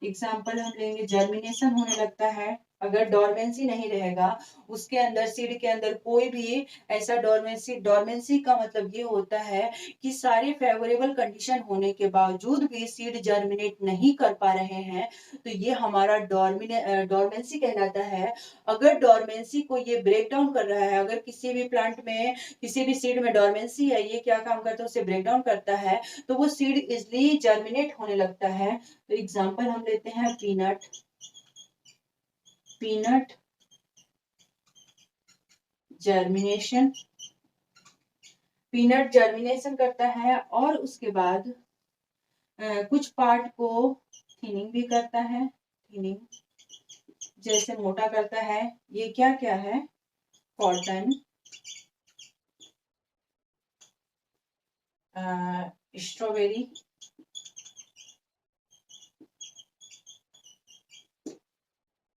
एग्जाम्पल हम लेंगे, जर्मिनेशन होने लगता है, अगर डोरमेंसी नहीं रहेगा, उसके अंदर सीड के अंदर कोई भी ऐसा डोरमेंसी, डोरमेंसी का मतलब ये होता है कि सारे फेवरेबल कंडीशन होने के बावजूद भी सीड जर्मिनेट नहीं कर पा रहे हैं, तो ये हमारा डोरमेंसी कहलाता है। अगर डोरमेंसी को ये ब्रेक डाउन कर रहा है, अगर किसी भी प्लांट में, किसी भी सीड में डोरमेंसी है, ये क्या काम करता है, उसे ब्रेक डाउन करता है, तो वो सीड इजली जर्मिनेट होने लगता है। तो एग्जाम्पल हम लेते हैं peanut, peanut germination, peanut germination करता है और उसके बाद कुछ पार्ट को थिनिंग भी करता है, थिनिंग जैसे मोटा करता है, ये क्या क्या है, कॉटन, स्ट्रॉबेरी,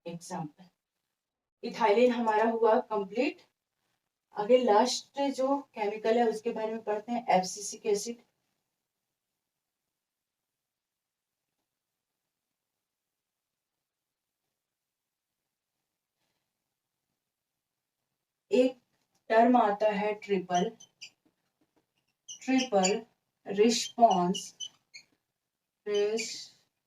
एग्जाम्पल। इथाइलिन हमारा हुआ कंप्लीट। आगे लास्ट जो केमिकल है उसके बारे में पढ़ते हैं, एब्सिसिक एसिड। एक टर्म आता है triple, triple response, response,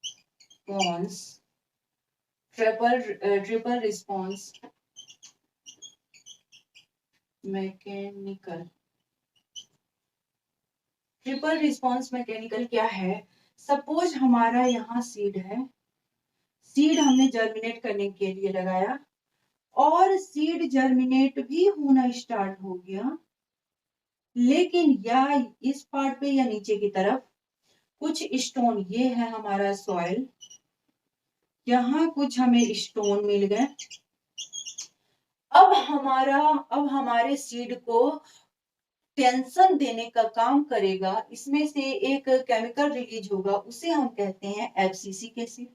triple response mechanical. Triple response mechanical क्या है, सपोज हमारा यहाँ सीड है, सीड हमने जर्मिनेट करने के लिए लगाया और सीड जर्मिनेट भी होना स्टार्ट हो गया, लेकिन या इस पार्ट पे या नीचे की तरफ कुछ स्टोन, ये है हमारा सॉइल, यहाँ कुछ हमें स्टोन मिल गए, अब हमारे सीड को टेंशन देने का काम करेगा, इसमें से एक केमिकल रिलीज होगा, उसे हम कहते हैं एब्सिसिक एसिड,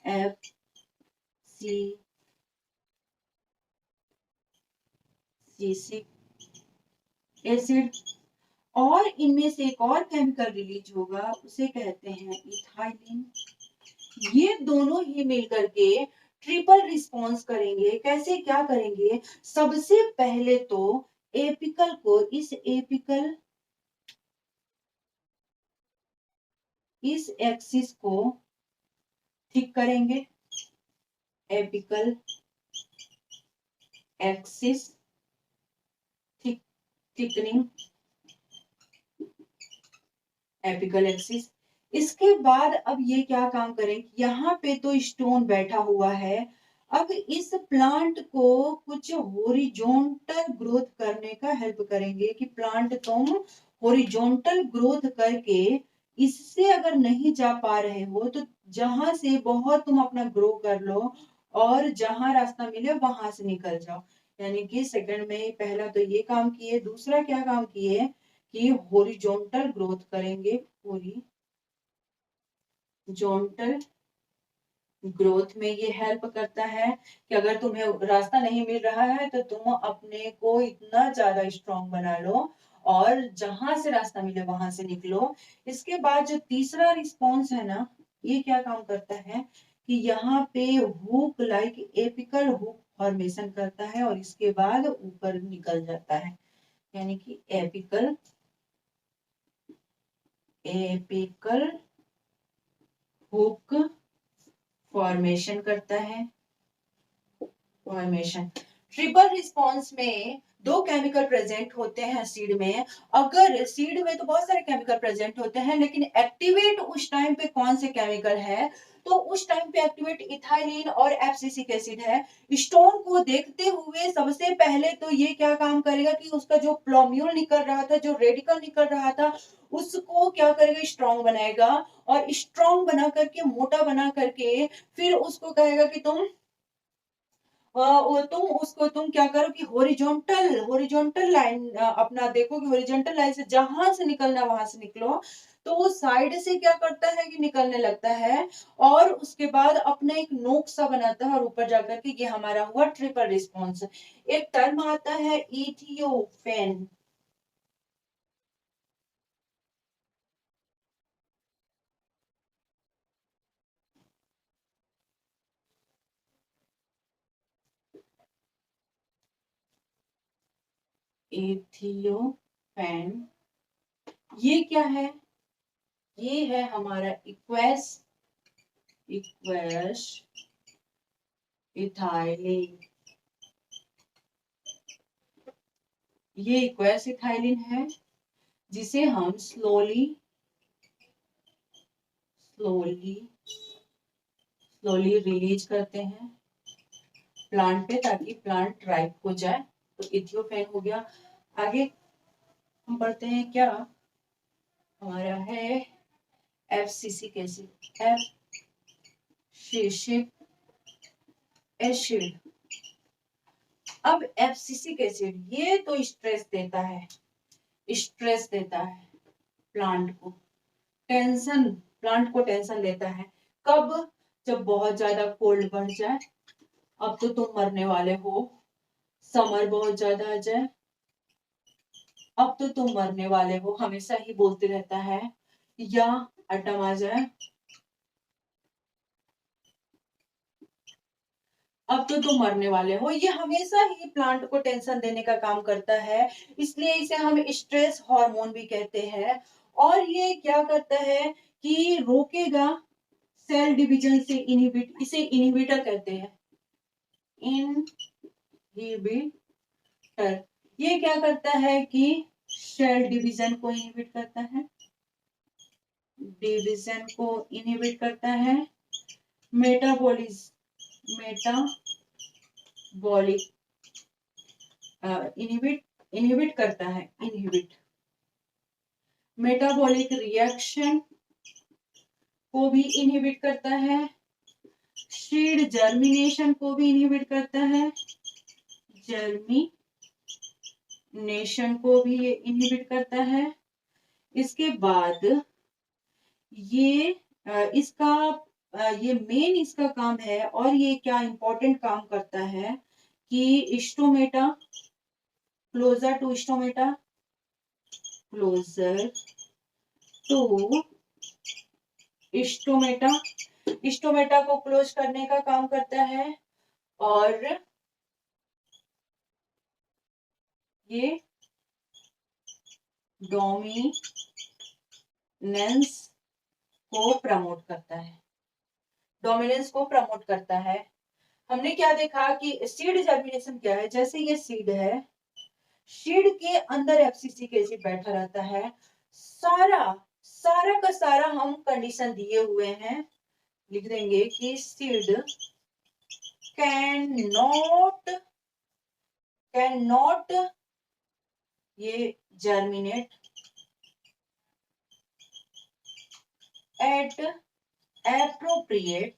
FCCC एसिड, और इनमें से एक और केमिकल रिलीज होगा, उसे कहते हैं इथाइलिन। ये दोनों ही मिलकर के ट्रिपल रिस्पॉन्स करेंगे। कैसे, क्या करेंगे? सबसे पहले तो एपिकल को, इस एक्सिस को ठीक करेंगे, apical axis thickening, apical axis. इसके बाद अब ये क्या काम करें, यहाँ पे तो स्टोन बैठा हुआ है, अब इस प्लांट को कुछ हॉरिजॉन्टल ग्रोथ करने का हेल्प करेंगे कि प्लांट तुम हॉरिजॉन्टल ग्रोथ करके, इससे अगर नहीं जा पा रहे हो तो जहां से बहुत तुम अपना ग्रो कर लो, और जहां रास्ता मिले वहां से निकल जाओ। यानी कि सेकंड में पहला तो ये काम किए, दूसरा क्या काम किए कि हॉरिजॉन्टल ग्रोथ करेंगे, हॉरिजॉन्टल ग्रोथ में ये हेल्प करता है कि अगर तुम्हें रास्ता नहीं मिल रहा है तो तुम अपने को इतना ज्यादा स्ट्रांग बना लो और जहां से रास्ता मिले वहां से निकलो। इसके बाद जो तीसरा रिस्पॉन्स है ना, ये क्या काम करता है कि यहाँ पे hook like apical hook formation करता है और इसके बाद ऊपर निकल जाता है। यानी कि एपिकल हुक फॉर्मेशन करता है। फॉर्मेशन ट्रिपल रिस्पॉन्स में दो केमिकल प्रेजेंट होते हैं सीड में। अगर सीड में तो बहुत सारे केमिकल प्रेजेंट होते हैं, लेकिन एक्टिवेट उस टाइम पे कौन से केमिकल है, तो उस टाइम पे एक्टिवेट इथाइलिन और एब्सिसिक एसिड है। स्टोन को देखते हुए सबसे पहले तो ये क्या काम करेगा कि उसका जो प्लोम्यूल निकल रहा था, जो रेडिकल निकल रहा था, उसको क्या करेगा, स्ट्रॉन्ग बनाएगा, और स्ट्रॉन्ग बना करके, मोटा बना करके फिर उसको कहेगा कि तुम उसको तुम क्या करो कि हॉरिजॉन्टल लाइन अपना देखो कि हॉरिजॉन्टल लाइन से जहां से निकलना वहां से निकलो। तो वो साइड से क्या करता है कि निकलने लगता है, और उसके बाद अपना एक नोक सा बनाता है और ऊपर जाकर के ये हमारा हुआ ट्रिपल रिस्पॉन्स। एक टर्म आता है इथियोफेन। इथियोफेन ये क्या है? ये है हमारा इक्वेस इथाइलिन। ये इक्वेस इथाइलिन है जिसे हम स्लोली रिलीज करते हैं प्लांट पे, ताकि प्लांट राइप हो जाए। तो इथियोफेन हो गया। आगे हम पढ़ते हैं क्या हमारा है, एफसीसी एसिड, एफसीसिक एसिड। अब एफसीसिक एसिड ये तो स्ट्रेस देता है प्लांट को, प्लांट को टेंशन देता है। कब? जब बहुत ज्यादा कोल्ड बढ़ जाए, अब तो तुम मरने वाले हो, समर बहुत ज्यादा आ जाए, अब तो तुम मरने वाले हो, हमेशा ही बोलते रहता है, या अटम आ जाए, अब तो तुम मरने वाले हो, ये हमेशा ही प्लांट को टेंशन देने का काम करता है। इसलिए इसे हम स्ट्रेस हार्मोन भी कहते हैं। और ये क्या करता है कि रोकेगा सेल डिवीजन से, इसे इनहिबिटर कहते हैं, इनहिबिटर। ये क्या करता है कि सेल डिवीजन को इनहिबिट करता है, मेटाबॉलिक इनहिबिट करता है, मेटाबॉलिक रिएक्शन को भी इनहिबिट करता है, सीड जर्मिनेशन को भी इनहिबिट करता है, जर्मिनेशन को भी ये इनहिबिट करता है। इसके बाद ये इसका ये मेन इसका काम है। और ये क्या इंपॉर्टेंट काम करता है कि stomata, closure to stomata, closure to stomata, stomata को क्लोज करने का काम करता है। और ये डोमिनेंस को प्रमोट करता है, डोमिनेंस को प्रमोट करता है। हमने क्या देखा कि सीड जर्मिनेशन क्या है, जैसे ये सीड है, सीड के अंदर एफसीसी एसिड बैठा रहता है। सारा सारा का सारा हम कंडीशन दिए हुए हैं, लिख देंगे कि सीड कैन नॉट ये germinate at appropriate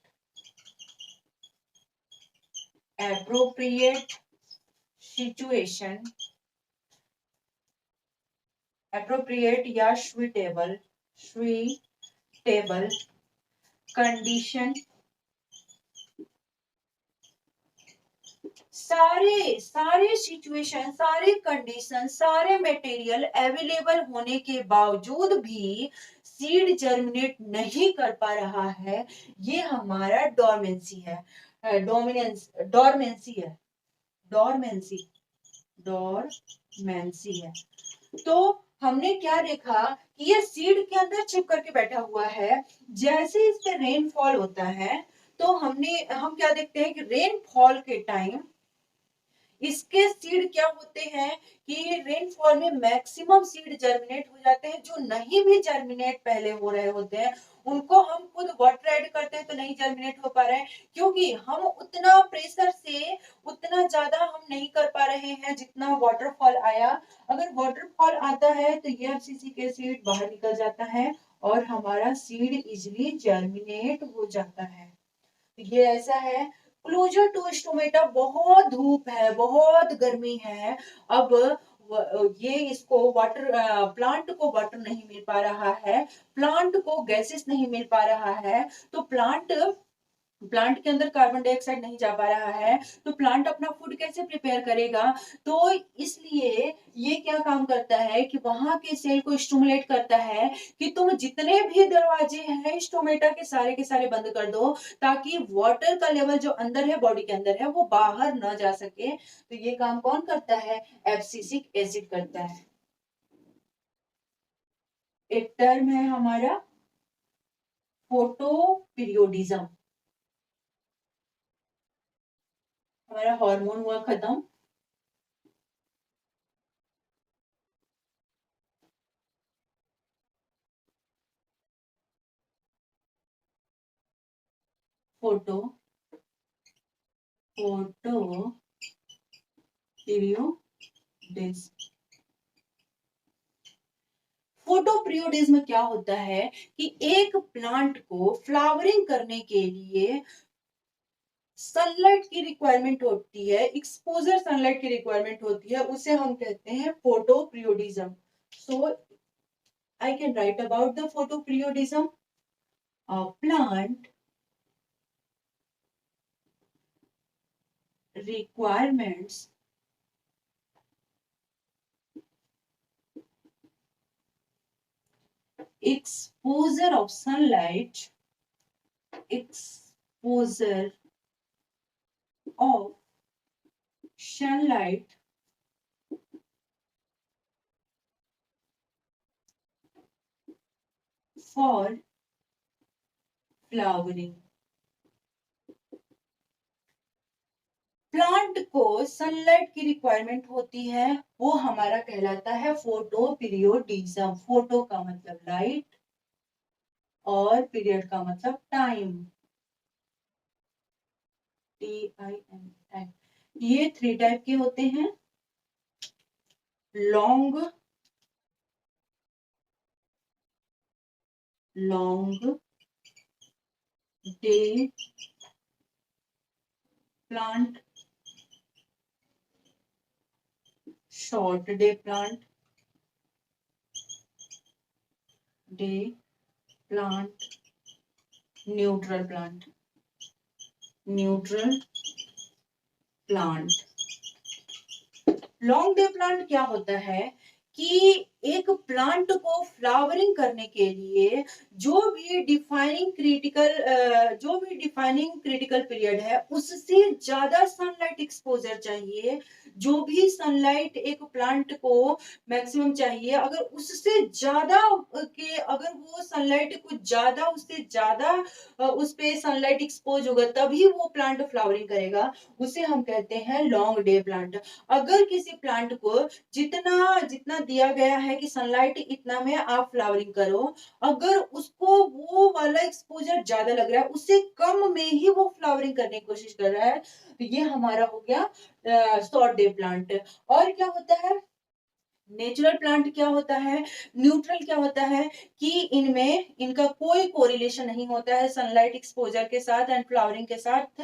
situation, appropriate या suitable कंडीशन। सारे सिचुएशन, सारे कंडीशन, सारे मटेरियल अवेलेबल होने के बावजूद भी सीड जर्मिनेट नहीं कर पा रहा है, ये हमारा डोरमेंसी है, डोरमेंसी है, डोरमेंसी डोरमेंसी है। तो हमने क्या देखा कि ये सीड के अंदर छिप करके बैठा हुआ है। जैसे इस पे रेनफॉल होता है तो हम क्या देखते हैं कि रेनफॉल के टाइम इसके सीड क्या होते हैं कि रेनफॉल में मैक्सिमम सीड जर्मिनेट हो जाते हैं। जो नहीं भी जर्मिनेट पहले हो रहे होते हैं उनको हम खुद वाटर ऐड करते हैं तो नहीं जर्मिनेट हो पा रहे हैं, क्योंकि हम उतना प्रेशर से उतना ज्यादा हम नहीं कर पा रहे हैं जितना वाटरफॉल आया। अगर वाटरफॉल आता है तो ये एफसीसी के सीड बाहर निकल जाता है और हमारा सीड इजिली जर्मिनेट हो जाता है। ये ऐसा है। क्लोजर टू स्टोमेटा बहुत धूप है, बहुत गर्मी है। अब ये इसको वाटर, प्लांट को वाटर नहीं मिल पा रहा है, प्लांट को गैसेस नहीं मिल पा रहा है, तो प्लांट के अंदर कार्बन डाइऑक्साइड नहीं जा पा रहा है, तो प्लांट अपना फूड कैसे प्रिपेयर करेगा। तो इसलिए ये क्या काम करता है कि वहां के सेल को स्टिमुलेट करता है कि तुम जितने भी दरवाजे हैं स्टोमेटा के सारे बंद कर दो, ताकि वाटर का लेवल जो अंदर है, बॉडी के अंदर है, वो बाहर ना जा सके। तो ये काम कौन करता है, एब्सिसिक एसिड करता है। एक टर्म है हमारा फोटो पीरियोडिज्म। हमारा हार्मोन हुआ खत्म, photo photo periodism. Photo periodism क्या होता है कि एक प्लांट को फ्लावरिंग करने के लिए सनलाइट की रिक्वायरमेंट होती है, एक्सपोजर सनलाइट की रिक्वायरमेंट होती है, उसे हम कहते हैं photo periodism. So I can write about the photo periodism. Plant requirements exposure of sunlight, exposure of sunlight for flowering। Plant को सनलाइट की रिक्वायरमेंट होती है, वो हमारा कहलाता है फोटो पीरियोडिज्म। फोटो का मतलब लाइट और पीरियड का मतलब टाइम, TIM टाइम। ये 3 टाइप के होते हैं, long day plant, short day plant, day plant neutral plant, neutral plant. Long day plant क्या होता है कि एक प्लांट को फ्लावरिंग करने के लिए जो भी डिफाइनिंग क्रिटिकल पीरियड है उससे ज्यादा सनलाइट एक्सपोजर चाहिए। जो भी सनलाइट एक प्लांट को मैक्सिमम चाहिए, अगर उससे ज्यादा के अगर वो सनलाइट कुछ ज्यादा उससे ज्यादा उस पे सनलाइट एक्सपोज होगा तभी वो प्लांट फ्लावरिंग करेगा। उसे हम कहते हैं लॉन्ग डे प्लांट। अगर किसी प्लांट को जितना जितना दिया गया है कि सनलाइट इतना में आप फ्लावरिंग करो, अगर उसको वो वाला एक्सपोजर ज्यादा लग रहा है, उससे कम में ही वो फ्लावरिंग करने की कोशिश कर रहा है, तो ये हमारा हो गया शॉर्ट डे प्लांट। और क्या होता है नेचुरल प्लांट, क्या होता है न्यूट्रल, क्या होता है कि इनमें इनका कोई कोरिलेशन नहीं होता है सनलाइट एक्सपोजर के साथ एंड फ्लावरिंग के साथ,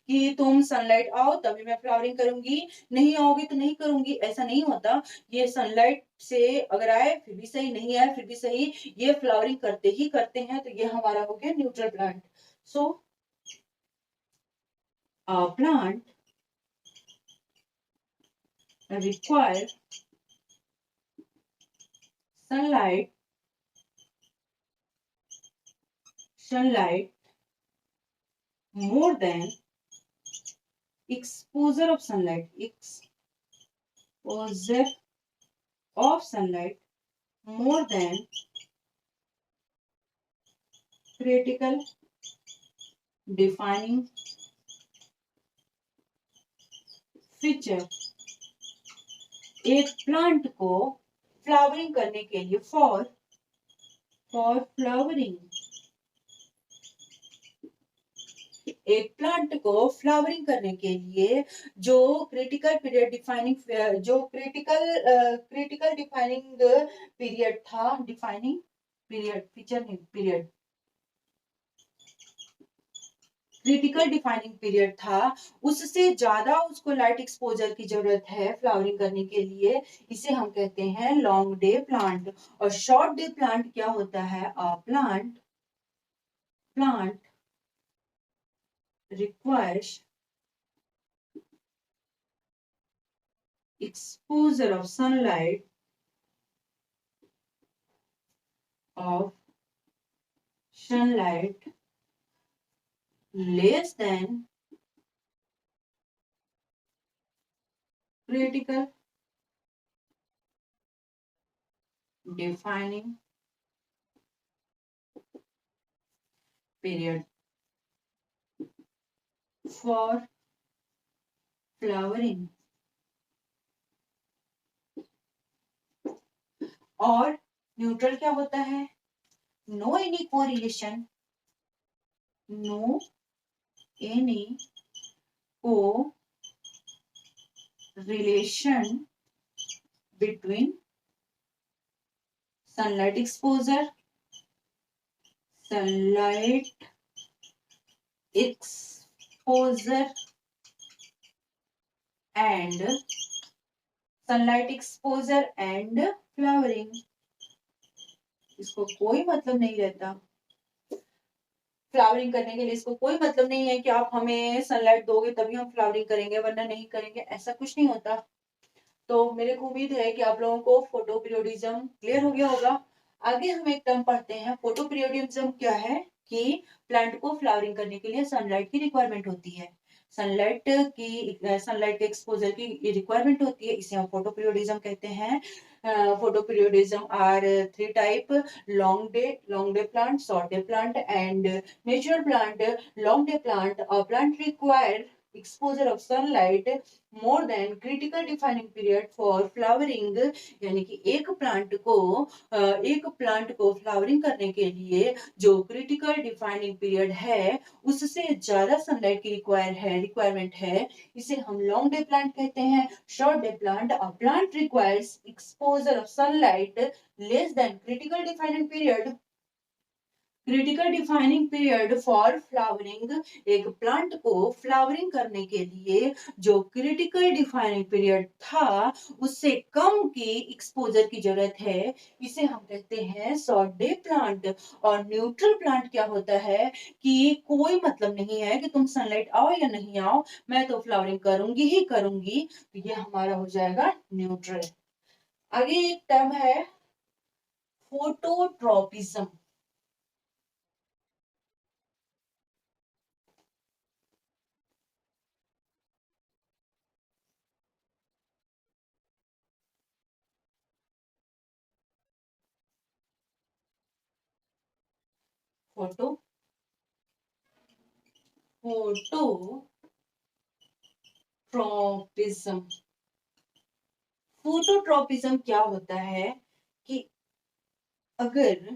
कि तुम सनलाइट आओ तभी मैं फ्लावरिंग करूंगी, नहीं आओगी तो नहीं करूंगी, ऐसा नहीं होता। ये सनलाइट से अगर आए फिर भी सही, नहीं आए फिर भी सही, ये फ्लावरिंग करते ही करते हैं। तो ये हमारा हो गया neutral plant. So plant require sunlight sunlight more than exposure of sunlight, exposure of sunlight more than critical defining feature। एक प्लांट को फ्लावरिंग करने के लिए फॉर फ्लावरिंग, एक प्लांट को फ्लावरिंग करने के लिए जो क्रिटिकल पीरियड डिफाइनिंग जो क्रिटिकल डिफाइनिंग पीरियड था, डिफाइनिंग पीरियड फीचर नहीं पीरियड, क्रिटिकल डिफाइनिंग पीरियड था, उससे ज्यादा उसको लाइट एक्सपोजर की जरूरत है फ्लावरिंग करने के लिए, इसे हम कहते हैं लॉन्ग डे प्लांट। और शॉर्ट डे प्लांट क्या होता है plant requires exposure of sunlight less than critical defining period for flowering। और न्यूट्रल क्या होता है no any correlation, no any correlation between sunlight exposure exposure and sunlight exposure and flowering। इसको कोई मतलब नहीं रहता फ्लावरिंग करने के लिए, इसको कोई मतलब नहीं है कि आप हमें सनलाइट दोगे तभी हम फ्लावरिंग करेंगे वरना नहीं करेंगे, ऐसा कुछ नहीं होता। तो मेरे को उम्मीद है कि आप लोगों को फोटो पीरियोडिज्म क्लियर हो गया होगा। आगे हम एक टर्म पढ़ते हैं फोटो पीरियोडिज्म क्या है, कि प्लांट को फ्लावरिंग करने के लिए सनलाइट की रिक्वायरमेंट होती है, सनलाइट के एक्सपोजर की रिक्वायरमेंट होती है, इसे हम फोटो पीरियोडिज्म कहते हैं। Photoperiodism are three type, long day plant, short day plant and natural plant. Long day plant plant require exposure of sunlight more than critical defining period for flowering। यानी कि एक plant को flowering करने के लिए जो critical defining period है उससे ज्यादा सनलाइट की रिक्वायरमेंट है, इसे हम लॉन्ग डे प्लांट कहते हैं। Short day plant a plant requires exposure of sunlight less than critical defining period critical defining period for flowering, एक प्लांट को फ्लावरिंग करने के लिए जो क्रिटिकल डिफाइनिंग पीरियड था उससे कम की एक्सपोजर की जरूरत है, इसे हम कहते हैं शॉर्ट डे प्लांट। और न्यूट्रल प्लांट क्या होता है कि कोई मतलब नहीं है कि तुम सनलाइट आओ या नहीं आओ, मैं तो फ्लावरिंग करूंगी ही करूंगी, तो ये हमारा हो जाएगा न्यूट्रल। आगे एक टर्म है फोटोट्रॉपिज्म। फोटो फोटोट्रॉपिज्म, फोटोट्रॉपिज्म क्या होता है कि अगर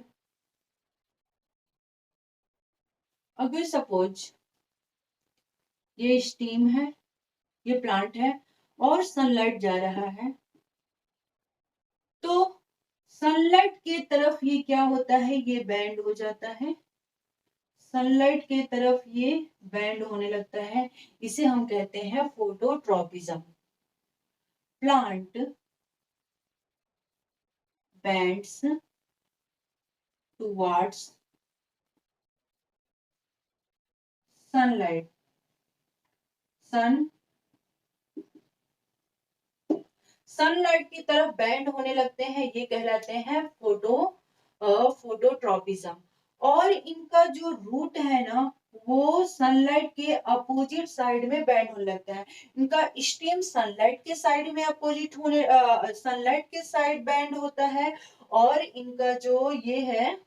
अगर सपोज ये स्टीम है, ये प्लांट है और सनलाइट जा रहा है, तो सनलाइट के तरफ ये क्या होता है, ये बैंड हो जाता है, सनलाइट के तरफ ये बैंड होने लगता है, इसे हम कहते हैं phototropism. Plant bends towards sunlight, sun sunlight की तरफ बैंड होने लगते हैं, ये कहलाते हैं फोटोट्रॉपिज्म। और इनका जो रूट है ना, वो सनलाइट के अपोजिट साइड में बैंड होने लगता है। इनका स्टेम सनलाइट के साइड में अपोजिट होने सनलाइट के साइड बैंड होता है, और इनका जो ये है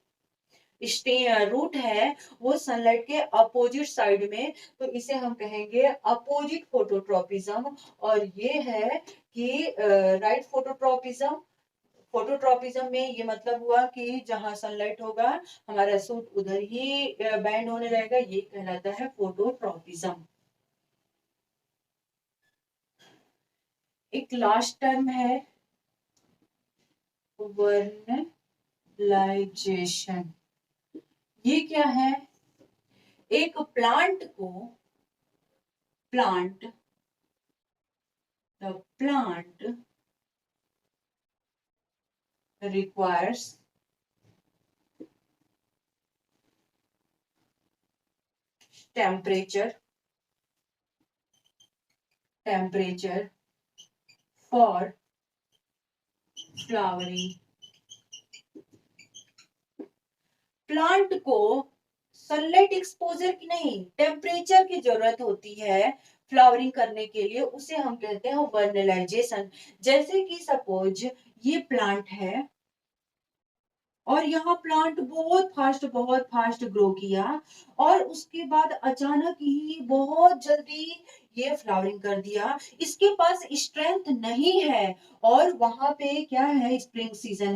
रूट है वो सनलाइट के अपोजिट साइड में, तो इसे हम कहेंगे अपोजिट फोटोट्रॉपिज्म। और ये है कि राइट फोटोट्रॉपिज्म, फोटोट्रॉपिज्म में ये मतलब हुआ कि जहां सनलाइट होगा हमारा सूट उधर ही बैंड होने रहेगा, ये कहलाता है फोटोट्रॉपिज्म। एक लास्ट टर्म है वर्नलाइजेशन। ये क्या है, एक plant the plant requires temperature for flowering। Plant को सनलाइट एक्सपोजर की नहीं, टेम्परेचर की जरूरत होती है फ्लावरिंग करने के लिए, उसे हम कहते हैं वर्नलाइजेशन। जैसे कि सपोज ये प्लांट है और यहाँ प्लांट बहुत फास्ट ग्रो किया, और उसके बाद अचानक ही बहुत जल्दी ये फ्लावरिंग कर दिया, इसके पास स्ट्रेंथ नहीं है। और वहां पे क्या है, स्प्रिंग सीजन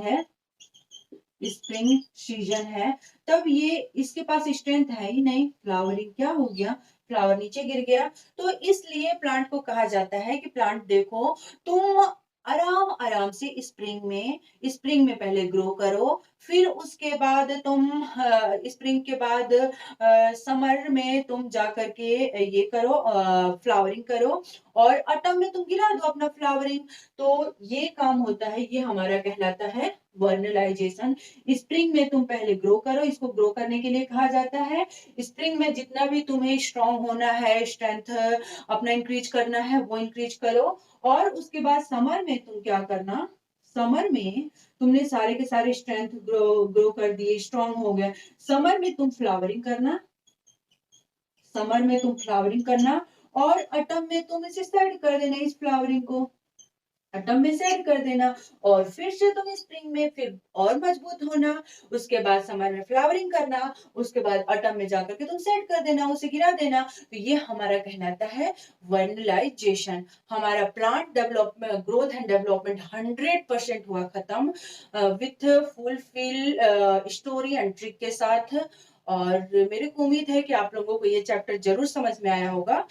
है, तब ये इसके पास स्ट्रेंथ है ही नहीं, फ्लावरिंग क्या हो गया, फ्लावर नीचे गिर गया। तो इसलिए प्लांट को कहा जाता है कि प्लांट देखो, तुम आराम आराम से स्प्रिंग में पहले ग्रो करो, फिर उसके बाद तुम स्प्रिंग के बाद समर में तुम जा करके ये करो, फ्लावरिंग करो, और ऑटम में तुम गिरा दो अपना फ्लावरिंग। तो ये काम होता है, ये हमारा कहलाता है वर्नलाइजेशन। स्प्रिंग में तुम पहले ग्रो करो, इसको ग्रो करने के लिए कहा जाता है। स्प्रिंग में जितना भी तुम्हें स्ट्रांग होना है, स्ट्रेंथ अपना इंक्रीज करना है, वो इंक्रीज करो। और उसके बाद समर में तुम क्या करना, समर में तुमने सारे के सारे स्ट्रेंथ ग्रो कर दिए, स्ट्रांग हो गए, समर में तुम फ्लावरिंग करना, समर में तुम फ्लावरिंग करना, और अटम में तुम इसे सेट कर देना, इस फ्लावरिंग को अटम में सेट कर देना, और फिर से तुम स्प्रिंग में फिर और मजबूत होना, उसके बाद समर में फ्लावरिंग करना, उसके बाद ऑटम में जाकर के तुम सेट कर देना, उसे गिरा देना। तो ये हमारा कहलाता है वर्नलाइजेशन। हमारा plant development, growth and development 100% हुआ खत्म with fulfil story and trick के साथ। और मेरे को उम्मीद है कि आप लोगों को ये चैप्टर जरूर समझ में आया होगा।